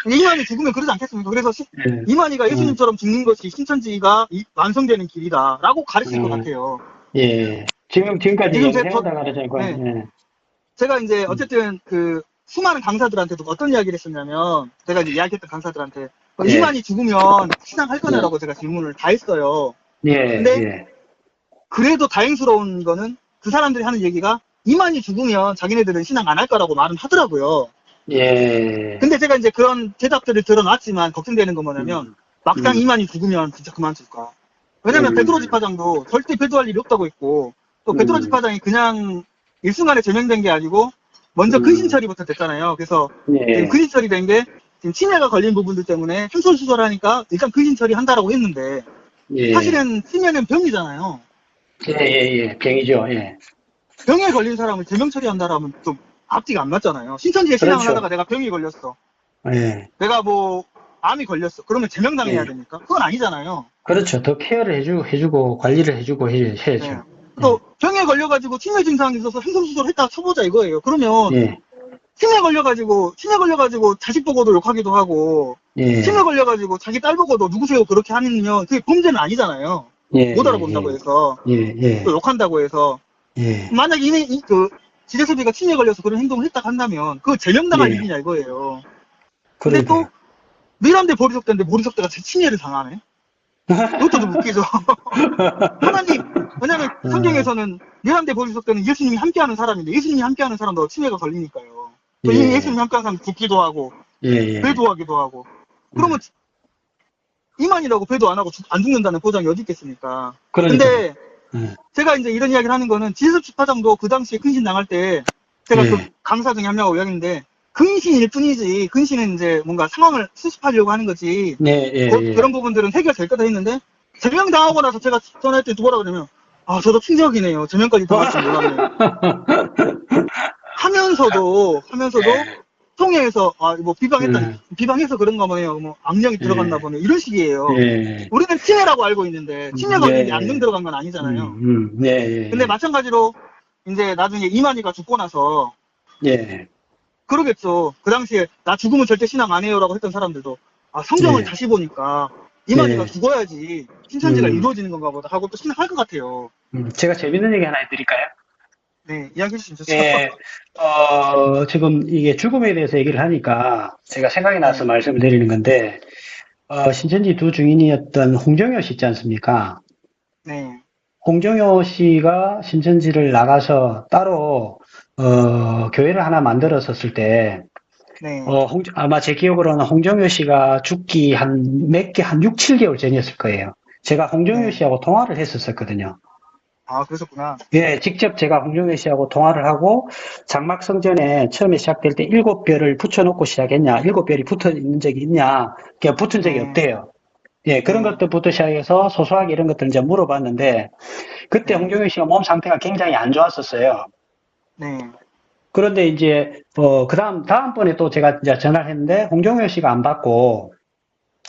Speaker 2: 이만희 죽으면 그러지 않겠습니까? 그래서
Speaker 1: 예,
Speaker 2: 이만희가
Speaker 1: 음,
Speaker 2: 예수님처럼 죽는 것이 신천지가 완성되는 길이다라고 가르칠 것
Speaker 1: 음,
Speaker 2: 같아요.
Speaker 1: 예. 지금까지
Speaker 2: 지금
Speaker 1: 영생한다 가르쳐니까,
Speaker 2: 네,
Speaker 1: 예,
Speaker 2: 제가 이제
Speaker 1: 음,
Speaker 2: 어쨌든 그 수많은 강사들한테도 어떤 이야기를 했었냐면 제가 이제 이야기했던 강사들한테
Speaker 1: 예,
Speaker 2: 이만희 죽으면 신앙할
Speaker 1: 예,
Speaker 2: 거냐라고 제가 질문을 다 했어요.
Speaker 1: 예,
Speaker 2: 근데
Speaker 1: 예,
Speaker 2: 그래도 다행스러운 거는 그 사람들이 하는 얘기가 이만희 죽으면 자기네들은 신앙 안 할 거라고 말은 하더라고요.
Speaker 1: 예,
Speaker 2: 근데 제가 이제 그런 대답들을 들어놨지만 걱정되는 건 뭐냐면
Speaker 1: 음,
Speaker 2: 막상
Speaker 1: 음,
Speaker 2: 이만희 죽으면 진짜 그만둘까. 왜냐면 베드로
Speaker 1: 음,
Speaker 2: 집화장도 절대 배도할 일이 없다고 했고 또 베드로
Speaker 1: 음,
Speaker 2: 집화장이 그냥 일순간에 제명된 게 아니고 먼저 근신
Speaker 1: 음,
Speaker 2: 처리부터 됐잖아요. 그래서 지금
Speaker 1: 예,
Speaker 2: 근신 처리 된 게 지금 침해가 걸린 부분들 때문에 횡설수설하니까 일단 근신 처리 한다라고 했는데
Speaker 1: 예.
Speaker 2: 사실은 침해는 병이잖아요.
Speaker 1: 예, 예, 예. 병이죠. 예.
Speaker 2: 병에 걸린 사람을 제명 처리한다라면 좀 앞뒤가 안 맞잖아요. 신천지에 신앙을
Speaker 1: 그렇죠.
Speaker 2: 하다가 내가 병이 걸렸어.
Speaker 1: 예,
Speaker 2: 내가 뭐 암이 걸렸어. 그러면 제명당해야
Speaker 1: 예.
Speaker 2: 됩니까? 그건 아니잖아요.
Speaker 1: 그렇죠. 더 케어를 해주고, 관리를 해주고
Speaker 2: 네.
Speaker 1: 해야죠.
Speaker 2: 또
Speaker 1: 예,
Speaker 2: 병에 걸려가지고 치매 증상이 있어서 횡설수설 했다 쳐보자 이거예요. 그러면
Speaker 1: 예,
Speaker 2: 치매 걸려가지고 자식 보고도 욕하기도 하고 치매
Speaker 1: 예,
Speaker 2: 걸려가지고 자기 딸 보고도 누구세요 그렇게 하면 그게 범죄는 아니잖아요.
Speaker 1: 예,
Speaker 2: 못
Speaker 1: 예,
Speaker 2: 알아본다고 해서
Speaker 1: 예,
Speaker 2: 또
Speaker 1: 예,
Speaker 2: 욕한다고 해서
Speaker 1: 예.
Speaker 2: 만약에 그 지대섭이가 치매에 걸려서 그런 행동을 했다 한다면 그거 제명당할
Speaker 1: 예,
Speaker 2: 일이냐 이거예요. 근데 또
Speaker 1: 그러니까요.
Speaker 2: 미란데 보리석대인데 보리석대가 제 치매를 당하네. 이것도 좀 웃기죠. 하나님, 왜냐면
Speaker 1: 어,
Speaker 2: 성경에서는 미란데 보리석대는 예수님이 함께하는 사람인데 예수님이 함께하는 사람도 치매가 걸리니까요. 또 이미
Speaker 1: 예,
Speaker 2: 예수님이 함께하는 사람 죽기도 하고
Speaker 1: 예, 예.
Speaker 2: 배도하기도 하고 그러면
Speaker 1: 음,
Speaker 2: 이만이라고 배도 안 하고 안 죽는다는 보장이 어디 있겠습니까?
Speaker 1: 그러니까요.
Speaker 2: 근데
Speaker 1: 예,
Speaker 2: 제가 이제 이런 이야기를 하는 거는 지혜섭 집사장도 그 당시에 근신 당할 때 제가 그
Speaker 1: 예,
Speaker 2: 강사 중에 한 명하고 이야기했는데 근신일 뿐이지 근신은 이제 뭔가 상황을 수습하려고 하는 거지
Speaker 1: 예, 예,
Speaker 2: 그런 부분들은 해결될 거다 했는데 제명당하고 나서 제가 전화할 때 뭐라 그러냐면 아 저도 충격이네요. 제명까지 당할 줄 몰랐네요. 하면서도
Speaker 1: 예.
Speaker 2: 통해에서 아 뭐
Speaker 1: 예,
Speaker 2: 비방해서 그런가 보네요. 뭐 악령이 들어갔나
Speaker 1: 예,
Speaker 2: 보네. 이런 식이에요.
Speaker 1: 예,
Speaker 2: 우리는 치매라고 알고 있는데 치매
Speaker 1: 예,
Speaker 2: 걸린 게 악령
Speaker 1: 예.
Speaker 2: 들어간 건 아니잖아요.
Speaker 1: 예, 예,
Speaker 2: 근데
Speaker 1: 예.
Speaker 2: 마찬가지로 이제 나중에 이만희가 죽고 나서
Speaker 1: 예,
Speaker 2: 그러겠죠. 그 당시에 나 죽으면 절대 신앙 안 해요라고 했던 사람들도 아 성경을
Speaker 1: 예,
Speaker 2: 다시 보니까 이만희가
Speaker 1: 예.
Speaker 2: 죽어야지 신천지가
Speaker 1: 음,
Speaker 2: 이루어지는 건가 보다 하고 또 신앙할 것 같아요.
Speaker 1: 제가 재밌는 얘기 하나 해드릴까요?
Speaker 2: 네, 이야기해 주시면 좋죠.
Speaker 1: 예, 지금 이게 죽음에 대해서 얘기를 하니까 제가 생각이 나서
Speaker 2: 네,
Speaker 1: 말씀을 드리는 건데, 신천지 두 증인이었던 홍정효 씨 있지 않습니까?
Speaker 2: 네,
Speaker 1: 홍정효 씨가 신천지를 나가서 따로, 교회를 하나 만들었었을 때,
Speaker 2: 네.
Speaker 1: 아마 제 기억으로는 홍정효 씨가 죽기 한 6, 7개월 전이었을 거예요. 제가 홍정효
Speaker 2: 네.
Speaker 1: 씨하고 통화를 했었거든요.
Speaker 2: 아, 그러셨구나.
Speaker 1: 예, 직접 제가 홍정혜 씨하고 통화를 하고 장막성전에 처음에 시작될 때 7별을 붙여놓고 시작했냐, 7별이 붙어 있는 적이 있냐, 그냥 붙은 적이
Speaker 2: 네,
Speaker 1: 없대요. 예, 그런
Speaker 2: 네,
Speaker 1: 것들부터 시작해서 소소하게 이런 것들 이제 물어봤는데 그때
Speaker 2: 네,
Speaker 1: 홍정혜 씨가 몸 상태가 굉장히 안 좋았었어요.
Speaker 2: 네,
Speaker 1: 그런데 이제 다음번에 또 제가 이제 전화를 했는데 홍정혜 씨가 안 받고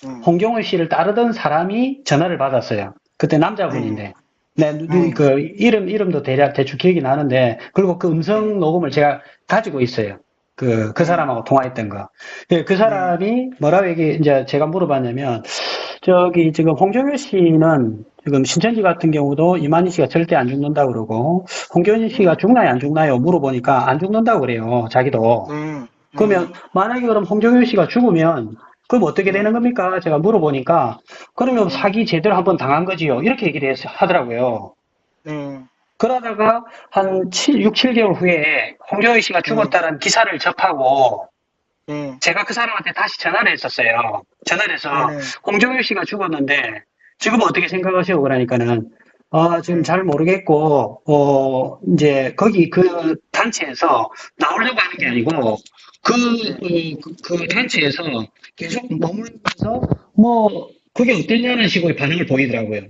Speaker 2: 네,
Speaker 1: 홍정혜 씨를 따르던 사람이 전화를 받았어요. 그때
Speaker 2: 네,
Speaker 1: 남자분인데. 네,
Speaker 2: 네,
Speaker 1: 그 이름도 대충 기억이 나는데, 그리고 그
Speaker 2: 네,
Speaker 1: 음성 녹음을 제가 가지고 있어요. 그
Speaker 2: 네,
Speaker 1: 사람하고 통화했던 거. 예, 그
Speaker 2: 네,
Speaker 1: 사람이 뭐라고 이제 제가 물어봤냐면, 지금 홍정효 씨는 지금 신천지 같은 경우도 이만희 씨가 절대 안 죽는다고 그러고, 홍정효 씨가
Speaker 2: 네,
Speaker 1: 죽나요, 안 죽나요? 물어보니까 안 죽는다고 그래요, 자기도.
Speaker 2: 네, 네,
Speaker 1: 그러면 만약에 그럼 홍정효 씨가 죽으면 그럼 어떻게
Speaker 2: 네,
Speaker 1: 되는 겁니까? 제가 물어보니까, 그러면 사기 제대로 한번 당한 거지요. 이렇게 얘기를 하더라고요.
Speaker 2: 네,
Speaker 1: 그러다가 한 6, 7개월 후에 홍정희 씨가
Speaker 2: 네,
Speaker 1: 죽었다는 기사를 접하고,
Speaker 2: 네,
Speaker 1: 제가 그 사람한테 다시 전화를 했었어요. 전화를 해서,
Speaker 2: 네, 네,
Speaker 1: 홍정희 씨가 죽었는데, 지금 어떻게 생각하시오? 그러니까는, 지금
Speaker 2: 네,
Speaker 1: 잘 모르겠고, 이제, 거기 그 단체에서 나오려고 하는 게 아니고,
Speaker 2: 네.
Speaker 1: 그 단체에서 계속 머물면서, 뭐, 그게 어땠냐는 식의 반응을 보이더라고요.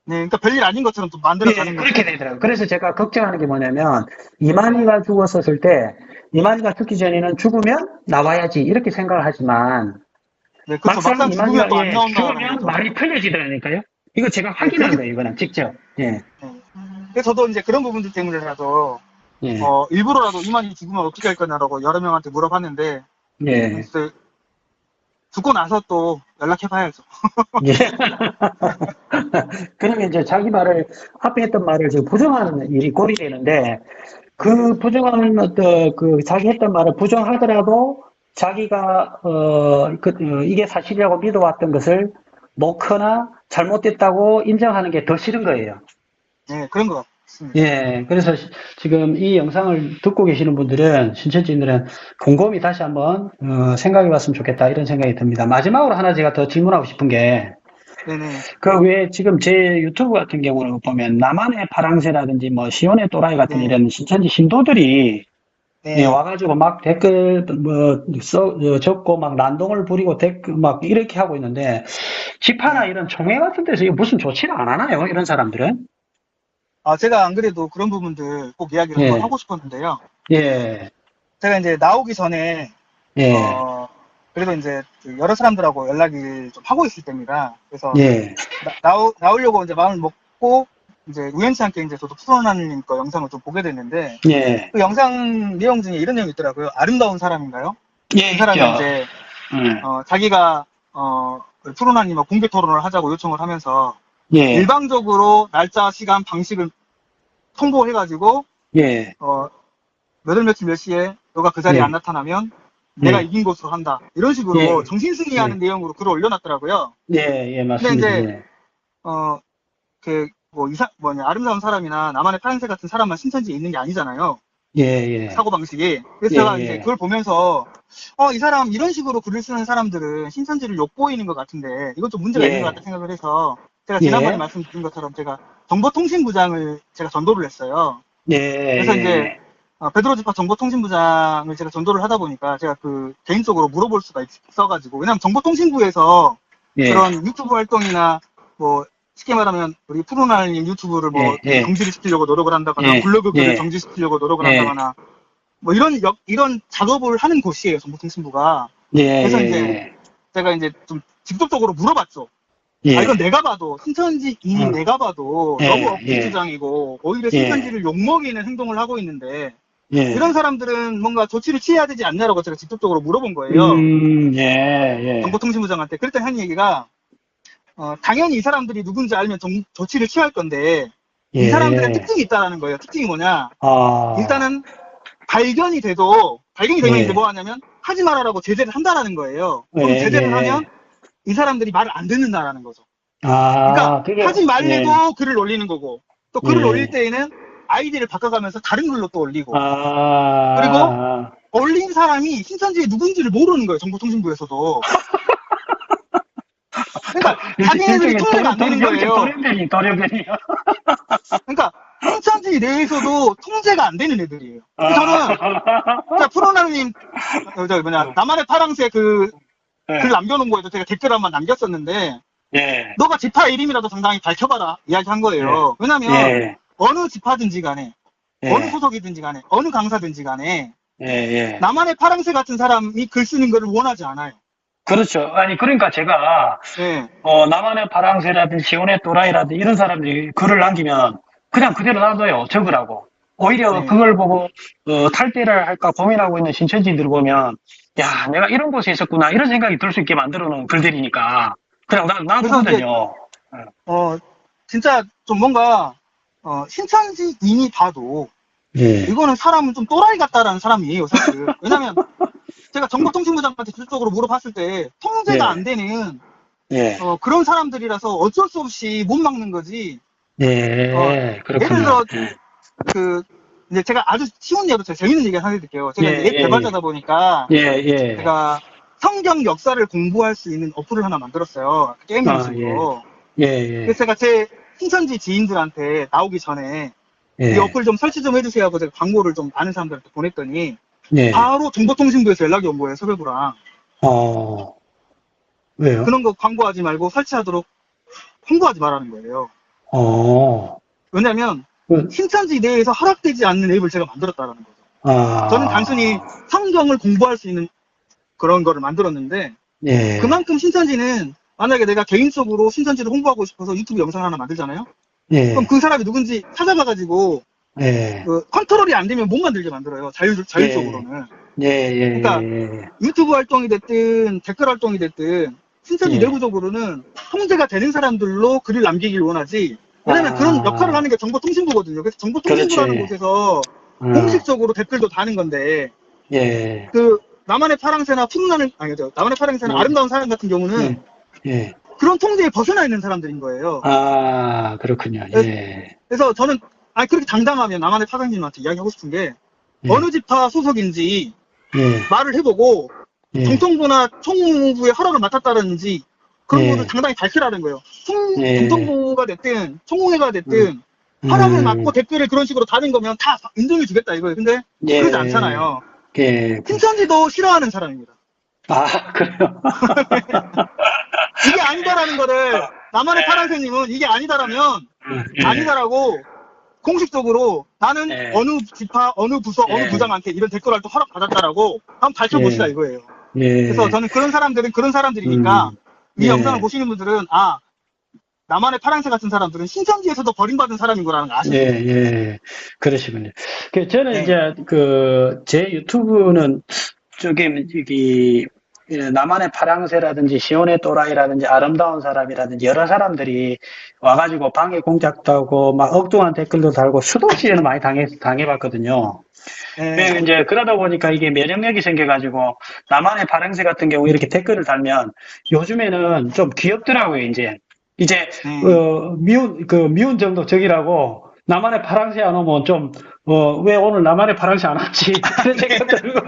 Speaker 2: 네, 그러니까 별일 아닌 것처럼 또 만들어
Speaker 1: 예,
Speaker 2: 가는
Speaker 1: 그렇게
Speaker 2: 거죠.
Speaker 1: 되더라고요. 그래서 제가 걱정하는 게 뭐냐면, 이만희가 죽었었을 때, 이만희가 죽기 전에는 죽으면 나와야지, 이렇게 생각을 하지만,
Speaker 2: 네, 그렇죠.
Speaker 1: 막상
Speaker 2: 막상 죽으면
Speaker 1: 이만희가,
Speaker 2: 또 안
Speaker 1: 예,
Speaker 2: 나온다는
Speaker 1: 죽으면
Speaker 2: 거죠.
Speaker 1: 말이 틀려지더라니까요. 이거 제가
Speaker 2: 네,
Speaker 1: 확인한
Speaker 2: 그렇게,
Speaker 1: 거예요, 이거는, 직접. 예,
Speaker 2: 네. 그래서 저도 이제 그런 부분들 때문에라도,
Speaker 1: 예,
Speaker 2: 일부러라도 이만희 죽으면 어떻게 할 거냐라고 여러 명한테 물어봤는데,
Speaker 1: 예,
Speaker 2: 글쎄, 죽고 나서 또 연락해봐야죠.
Speaker 1: 예. 그러면 이제 자기 말을, 앞에 했던 말을 지금 부정하는 일이 꼴이 되는데, 그 부정하는 자기 했던 말을 부정하더라도 자기가 이게 사실이라고 믿어왔던 것을 놓거나 잘못됐다고 인정하는 게 더 싫은 거예요.
Speaker 2: 네, 그런 것 같습니다.
Speaker 1: 예, 그래서 지금 이 영상을 듣고 계시는 분들은, 신천지인들은 곰곰이 다시 한번 생각해 봤으면 좋겠다 이런 생각이 듭니다. 마지막으로 하나 제가 더 질문하고 싶은 게,
Speaker 2: 네네,
Speaker 1: 그 외에 지금 제 유튜브 같은 경우는 보면 나만의 파랑새라든지 뭐 시온의 또라이 같은
Speaker 2: 네,
Speaker 1: 이런 신천지 신도들이 예,
Speaker 2: 네,
Speaker 1: 와가지고 막 댓글 적고 막 난동을 부리고 댓글 막 이렇게 하고 있는데, 집회나
Speaker 2: 네.
Speaker 1: 이런 총회 같은 데서 이거 무슨 조치를 안 하나요? 이런 사람들은?
Speaker 2: 제가 안 그래도 그런 부분들 꼭 이야기를 한번
Speaker 1: 예,
Speaker 2: 하고 싶었는데요.
Speaker 1: 예,
Speaker 2: 제가 이제 나오기 전에,
Speaker 1: 예,
Speaker 2: 어, 그래도 이제 그 여러 사람들하고 연락을 좀 하고 있을 때입니다. 그래서
Speaker 1: 예,
Speaker 2: 나오려고 이제 마음을 먹고, 이제 우연치 않게 이제 저도 푸른하늘님 거 영상을 좀 보게 됐는데,
Speaker 1: 예,
Speaker 2: 그 영상 내용 중에 이런 내용이 있더라고요. 아름다운 사람인가요?
Speaker 1: 예,
Speaker 2: 그 사람이
Speaker 1: 있죠.
Speaker 2: 이제,
Speaker 1: 예,
Speaker 2: 자기가, 그 푸른하늘님과 공개 토론을 하자고 요청을 하면서,
Speaker 1: 예,
Speaker 2: 일방적으로 날짜, 시간, 방식을 통보해가지고,
Speaker 1: 예,
Speaker 2: 어, 몇월 며칠 몇 시에 너가 그 자리에 안
Speaker 1: 예,
Speaker 2: 나타나면 내가
Speaker 1: 예,
Speaker 2: 이긴 것으로 한다. 이런 식으로
Speaker 1: 예,
Speaker 2: 정신승리하는
Speaker 1: 예,
Speaker 2: 내용으로 글을 올려놨더라고요.
Speaker 1: 예, 예,
Speaker 2: 근데
Speaker 1: 맞습니다.
Speaker 2: 이제,
Speaker 1: 예,
Speaker 2: 어, 아름다운 사람이나 나만의 파란색 같은 사람만 신천지에 있는 게 아니잖아요.
Speaker 1: 예, 예,
Speaker 2: 사고방식이. 그래서
Speaker 1: 예,
Speaker 2: 제가 이제
Speaker 1: 예,
Speaker 2: 그걸 보면서, 이 사람 이런 식으로 글을 쓰는 사람들은 신천지를 욕보이는 것 같은데, 이건 좀 문제가 있는 것 같다
Speaker 1: 예,
Speaker 2: 생각을 해서, 제가 지난번에
Speaker 1: 예,
Speaker 2: 말씀드린 것처럼 제가 정보통신부장을 제가 전도를 했어요.
Speaker 1: 예,
Speaker 2: 그래서 이제
Speaker 1: 예,
Speaker 2: 베드로 지파 정보통신부장을 제가 전도를 하다 보니까 제가 그 개인적으로 물어볼 수가 있어가지고 왜냐하면 정보통신부에서
Speaker 1: 예,
Speaker 2: 그런 유튜브 활동이나 뭐 쉽게 말하면 우리 푸른하늘님 유튜브를 뭐
Speaker 1: 예, 예,
Speaker 2: 정지를 시키려고 노력을 한다거나
Speaker 1: 예,
Speaker 2: 블로그 글을
Speaker 1: 예,
Speaker 2: 정지시키려고 노력을
Speaker 1: 예,
Speaker 2: 한다거나 뭐 이런 작업을 하는 곳이에요 정보통신부가.
Speaker 1: 예,
Speaker 2: 그래서 이제
Speaker 1: 예,
Speaker 2: 제가 이제 좀 직접적으로 물어봤죠. 이건
Speaker 1: 예,
Speaker 2: 내가 봐도 신천지인인
Speaker 1: 어,
Speaker 2: 내가 봐도 너무
Speaker 1: 예, 예,
Speaker 2: 억지주장이고 오히려
Speaker 1: 예,
Speaker 2: 신천지를 욕먹이는 행동을 하고 있는데 이런
Speaker 1: 예,
Speaker 2: 사람들은 뭔가 조치를 취해야 되지 않냐라고 제가 직접적으로 물어본 거예요.
Speaker 1: 예, 예,
Speaker 2: 정보통신부장한테. 그랬더니 한 얘기가 당연히 이 사람들이 누군지 알면 조치를 취할 건데 이 사람들의
Speaker 1: 예,
Speaker 2: 특징이 있다라는 거예요. 특징이 뭐냐?
Speaker 1: 아,
Speaker 2: 일단은 발견이 되면 이제
Speaker 1: 예,
Speaker 2: 뭐 하냐면 하지 말아라고 제재를 한다라는 거예요.
Speaker 1: 예,
Speaker 2: 그럼 제재를 하면
Speaker 1: 예,
Speaker 2: 이 사람들이 말을 안 듣는다라는 거죠. 그러니까
Speaker 1: 그게,
Speaker 2: 하지
Speaker 1: 예,
Speaker 2: 말래도 글을 올리는 거고 또 글을 올릴
Speaker 1: 예,
Speaker 2: 때에는 아이디를 바꿔가면서 다른 글로 또 올리고 그리고
Speaker 1: 아,
Speaker 2: 올린 사람이 신천지에 누군지를 모르는 거예요. 정보통신부에서도. 그러니까 자기네들이
Speaker 1: 일종의
Speaker 2: 통제가 안 되는 거예요.
Speaker 1: 도련변이요.
Speaker 2: 그러니까 신천지 내에서도 통제가 안 되는 애들이에요. 근데 저는 자 프로나님 저기 뭐냐 나만의 파랑새 그 글
Speaker 1: 예,
Speaker 2: 남겨놓은 거에도 제가 댓글 한번 남겼었는데
Speaker 1: 예,
Speaker 2: 너가 지파 이름이라도 당당히 밝혀봐라 이야기한
Speaker 1: 예,
Speaker 2: 거예요. 왜냐면
Speaker 1: 예,
Speaker 2: 어느 지파든지 간에 어느
Speaker 1: 예,
Speaker 2: 소속이든지 간에 어느 강사든지 간에
Speaker 1: 예, 예.
Speaker 2: 나만의 파랑새 같은 사람이 글 쓰는 거를 원하지 않아요.
Speaker 1: 그렇죠. 아니, 그러니까 제가,
Speaker 2: 네,
Speaker 1: 남한의 파랑새라든지 시온의 또라이라든지 이런 사람들이 글을 남기면 그냥 그대로 놔둬요. 적으라고. 오히려
Speaker 2: 네.
Speaker 1: 그걸 보고, 탈퇴를 할까 고민하고 있는 신천지들 보면, 야, 내가 이런 곳에 있었구나. 이런 생각이 들 수 있게 만들어 놓은 글들이니까. 그냥
Speaker 2: 그래서 이제
Speaker 1: 놔두거든요.
Speaker 2: 어 진짜 좀 뭔가 신천지인이 봐도
Speaker 1: 예,
Speaker 2: 이거는 사람은 좀 또라이 같다라는 사람이에요, 사실은. 왜냐면 제가 정보통신부장한테 직접적으로 물어봤을 때 통제가
Speaker 1: 예.
Speaker 2: 안 되는
Speaker 1: 예.
Speaker 2: 그런 사람들이라서 어쩔 수 없이 못 막는 거지.
Speaker 1: 예.
Speaker 2: 예를
Speaker 1: 그렇군요.
Speaker 2: 들어
Speaker 1: 예.
Speaker 2: 그 이제 제가 아주 쉬운 예로 제가 재밌는 얘기 하나 해드릴게요. 제가
Speaker 1: 예,
Speaker 2: 이제 앱
Speaker 1: 예,
Speaker 2: 개발자다 보니까
Speaker 1: 예, 예.
Speaker 2: 제가 성경 역사를 공부할 수 있는 어플을 하나 만들었어요. 게임
Speaker 1: 아,
Speaker 2: 형식으로.
Speaker 1: 예, 예,
Speaker 2: 그래서 제가 제 신천지 지인들한테 나오기 전에 이
Speaker 1: 예,
Speaker 2: 어플 좀 설치 좀 해주세요 하고 제가 광고를 좀 아는 사람들한테 보냈더니
Speaker 1: 예.
Speaker 2: 바로 정보통신부에서 연락이 온 거예요. 서울부랑.
Speaker 1: 어, 왜요?
Speaker 2: 그런 거 광고하지 말고 설치하도록 홍보하지 말라는 거예요.
Speaker 1: 어,
Speaker 2: 왜냐면
Speaker 1: 그,
Speaker 2: 신천지 내에서 허락되지 않는 앱을 제가 만들었다라는 거죠.
Speaker 1: 아,
Speaker 2: 저는 단순히 성경을 공부할 수 있는 그런 거를 만들었는데
Speaker 1: 예,
Speaker 2: 그만큼 신천지는 만약에 내가 개인적으로 신천지를 홍보하고 싶어서 유튜브 영상 하나 만들잖아요.
Speaker 1: 예,
Speaker 2: 그럼 그 사람이 누군지 찾아봐가지고
Speaker 1: 예,
Speaker 2: 그 컨트롤이 안 되면 못 만들게 만들어요. 자율적으로는.
Speaker 1: 예, 예,
Speaker 2: 그러니까
Speaker 1: 예,
Speaker 2: 유튜브 활동이 됐든 댓글 활동이 됐든 신천지
Speaker 1: 예.
Speaker 2: 내부적으로는 통제가 되는 사람들로 글을 남기길 원하지. 왜냐면
Speaker 1: 아,
Speaker 2: 그런 역할을 하는 게 정보통신부거든요. 그래서 정보통신부라는
Speaker 1: 그렇지.
Speaker 2: 곳에서 공식적으로 댓글도 다는 건데
Speaker 1: 예,
Speaker 2: 그 나만의 파랑새나 푸른하늘 아니죠. 나만의 파랑새나
Speaker 1: 예,
Speaker 2: 아름다운 사람 같은 경우는
Speaker 1: 예, 예.
Speaker 2: 그런 통제에 벗어나 있는 사람들인 거예요.
Speaker 1: 아, 그렇군요. 예,
Speaker 2: 그래서 저는 그렇게 당당하면 나만의 파랑님한테 이야기하고 싶은 게
Speaker 1: 예,
Speaker 2: 어느 지파 소속인지
Speaker 1: 예,
Speaker 2: 말을 해보고
Speaker 1: 예,
Speaker 2: 정통부나 총무부의 허락을 맡았다든지 그런 것을
Speaker 1: 예,
Speaker 2: 당당히 밝히라는 거예요.
Speaker 1: 예,
Speaker 2: 정통부가 됐든 총무회가 됐든
Speaker 1: 음,
Speaker 2: 허락을 맡고 댓글을 그런 식으로 다는 거면 다 인정해 주겠다 이거예요. 근데 그러지
Speaker 1: 예,
Speaker 2: 않잖아요.
Speaker 1: 예.
Speaker 2: 신천지도 싫어하는 사람입니다.
Speaker 1: 아, 그래요?
Speaker 2: 이게 아니다라는 거를 나만의 파란새님은 이게 아니다라면
Speaker 1: 예,
Speaker 2: 아니다라고 공식적으로 나는
Speaker 1: 예.
Speaker 2: 어느 지파, 어느 부서, 어느
Speaker 1: 예.
Speaker 2: 부장한테 이런 댓글 활동 허락 받았다라고 한번 밝혀보시라
Speaker 1: 예.
Speaker 2: 이거예요.
Speaker 1: 예.
Speaker 2: 그래서 저는 그런 사람들은 그런 사람들이니까 이
Speaker 1: 예.
Speaker 2: 영상을 보시는 분들은 나만의 파랑새 같은 사람들은 신천지에서도 버림받은 사람인 거라는 걸 아시죠?
Speaker 1: 예, 예. 그러시군요. 저는
Speaker 2: 네.
Speaker 1: 이제 제 유튜브는 저기 나만의 파랑새라든지 시온의 또라이라든지 아름다운 사람이라든지 여러 사람들이 와가지고 방해 공작도 하고 막 엉뚱한 댓글도 달고 수도 없이 저는 많이 당해봤거든요.
Speaker 2: 네.
Speaker 1: 이제 그러다 보니까 이게 면역력이 생겨가지고 나만의 파랑새 같은 경우 이렇게 댓글을 달면 요즘에는 좀 귀엽더라고요. 이제 미운 정도 적이라고 나만의 파랑새 안 오면 좀 왜 오늘 나만의 파랑새 안 왔지 그런 생각 들고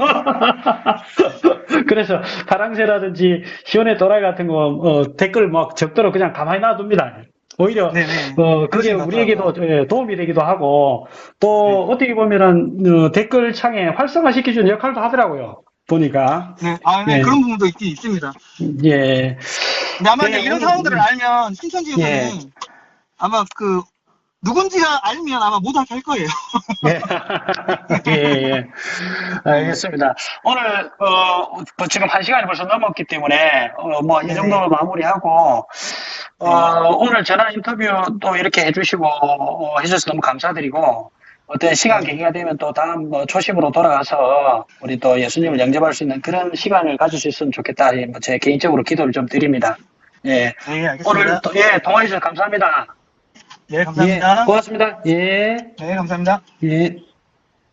Speaker 1: 그래서 파랑새라든지 시원의 도라이 같은 거 댓글 막 적도록 그냥 가만히 놔둡니다. 오히려
Speaker 2: 네네.
Speaker 1: 그게
Speaker 2: 그러신 것
Speaker 1: 우리에게도
Speaker 2: 같더라고요.
Speaker 1: 도움이 되기도 하고 또
Speaker 2: 네.
Speaker 1: 어떻게 보면은 댓글 창에 활성화시켜주는 역할도 하더라고요. 보니까
Speaker 2: 네. 네.
Speaker 1: 예,
Speaker 2: 그런 부분도 있긴 있습니다.
Speaker 1: 예,
Speaker 2: 근데 아마 이제 이런 상황들을 알면
Speaker 1: 예,
Speaker 2: 신천지에서는 아마 누군지가 알면 아마 못하게 할 거예요.
Speaker 1: 예, 예, 예.
Speaker 2: 네.
Speaker 1: 알겠습니다. 오늘 뭐 지금 1시간이 벌써 넘었기 때문에 뭐 이
Speaker 2: 네네.
Speaker 1: 정도로 마무리하고
Speaker 2: 네.
Speaker 1: 오늘 전화 인터뷰 또 이렇게 해주시고 해주셔서 너무 감사드리고 어떤 시간
Speaker 2: 네.
Speaker 1: 계기가 되면 또 다음 뭐 초심으로 돌아가서 우리 또 예수님을 영접할 수 있는 그런 시간을 가질 수 있으면 좋겠다. 제 개인적으로 기도를 좀 드립니다. 예.
Speaker 2: 네,
Speaker 1: 오늘
Speaker 2: 알겠습니다.
Speaker 1: 통화해 주셔서 감사합니다.
Speaker 2: 네,
Speaker 1: 예,
Speaker 2: 감사합니다.
Speaker 1: 고맙습니다. 예,
Speaker 2: 네, 감사합니다.
Speaker 1: 예.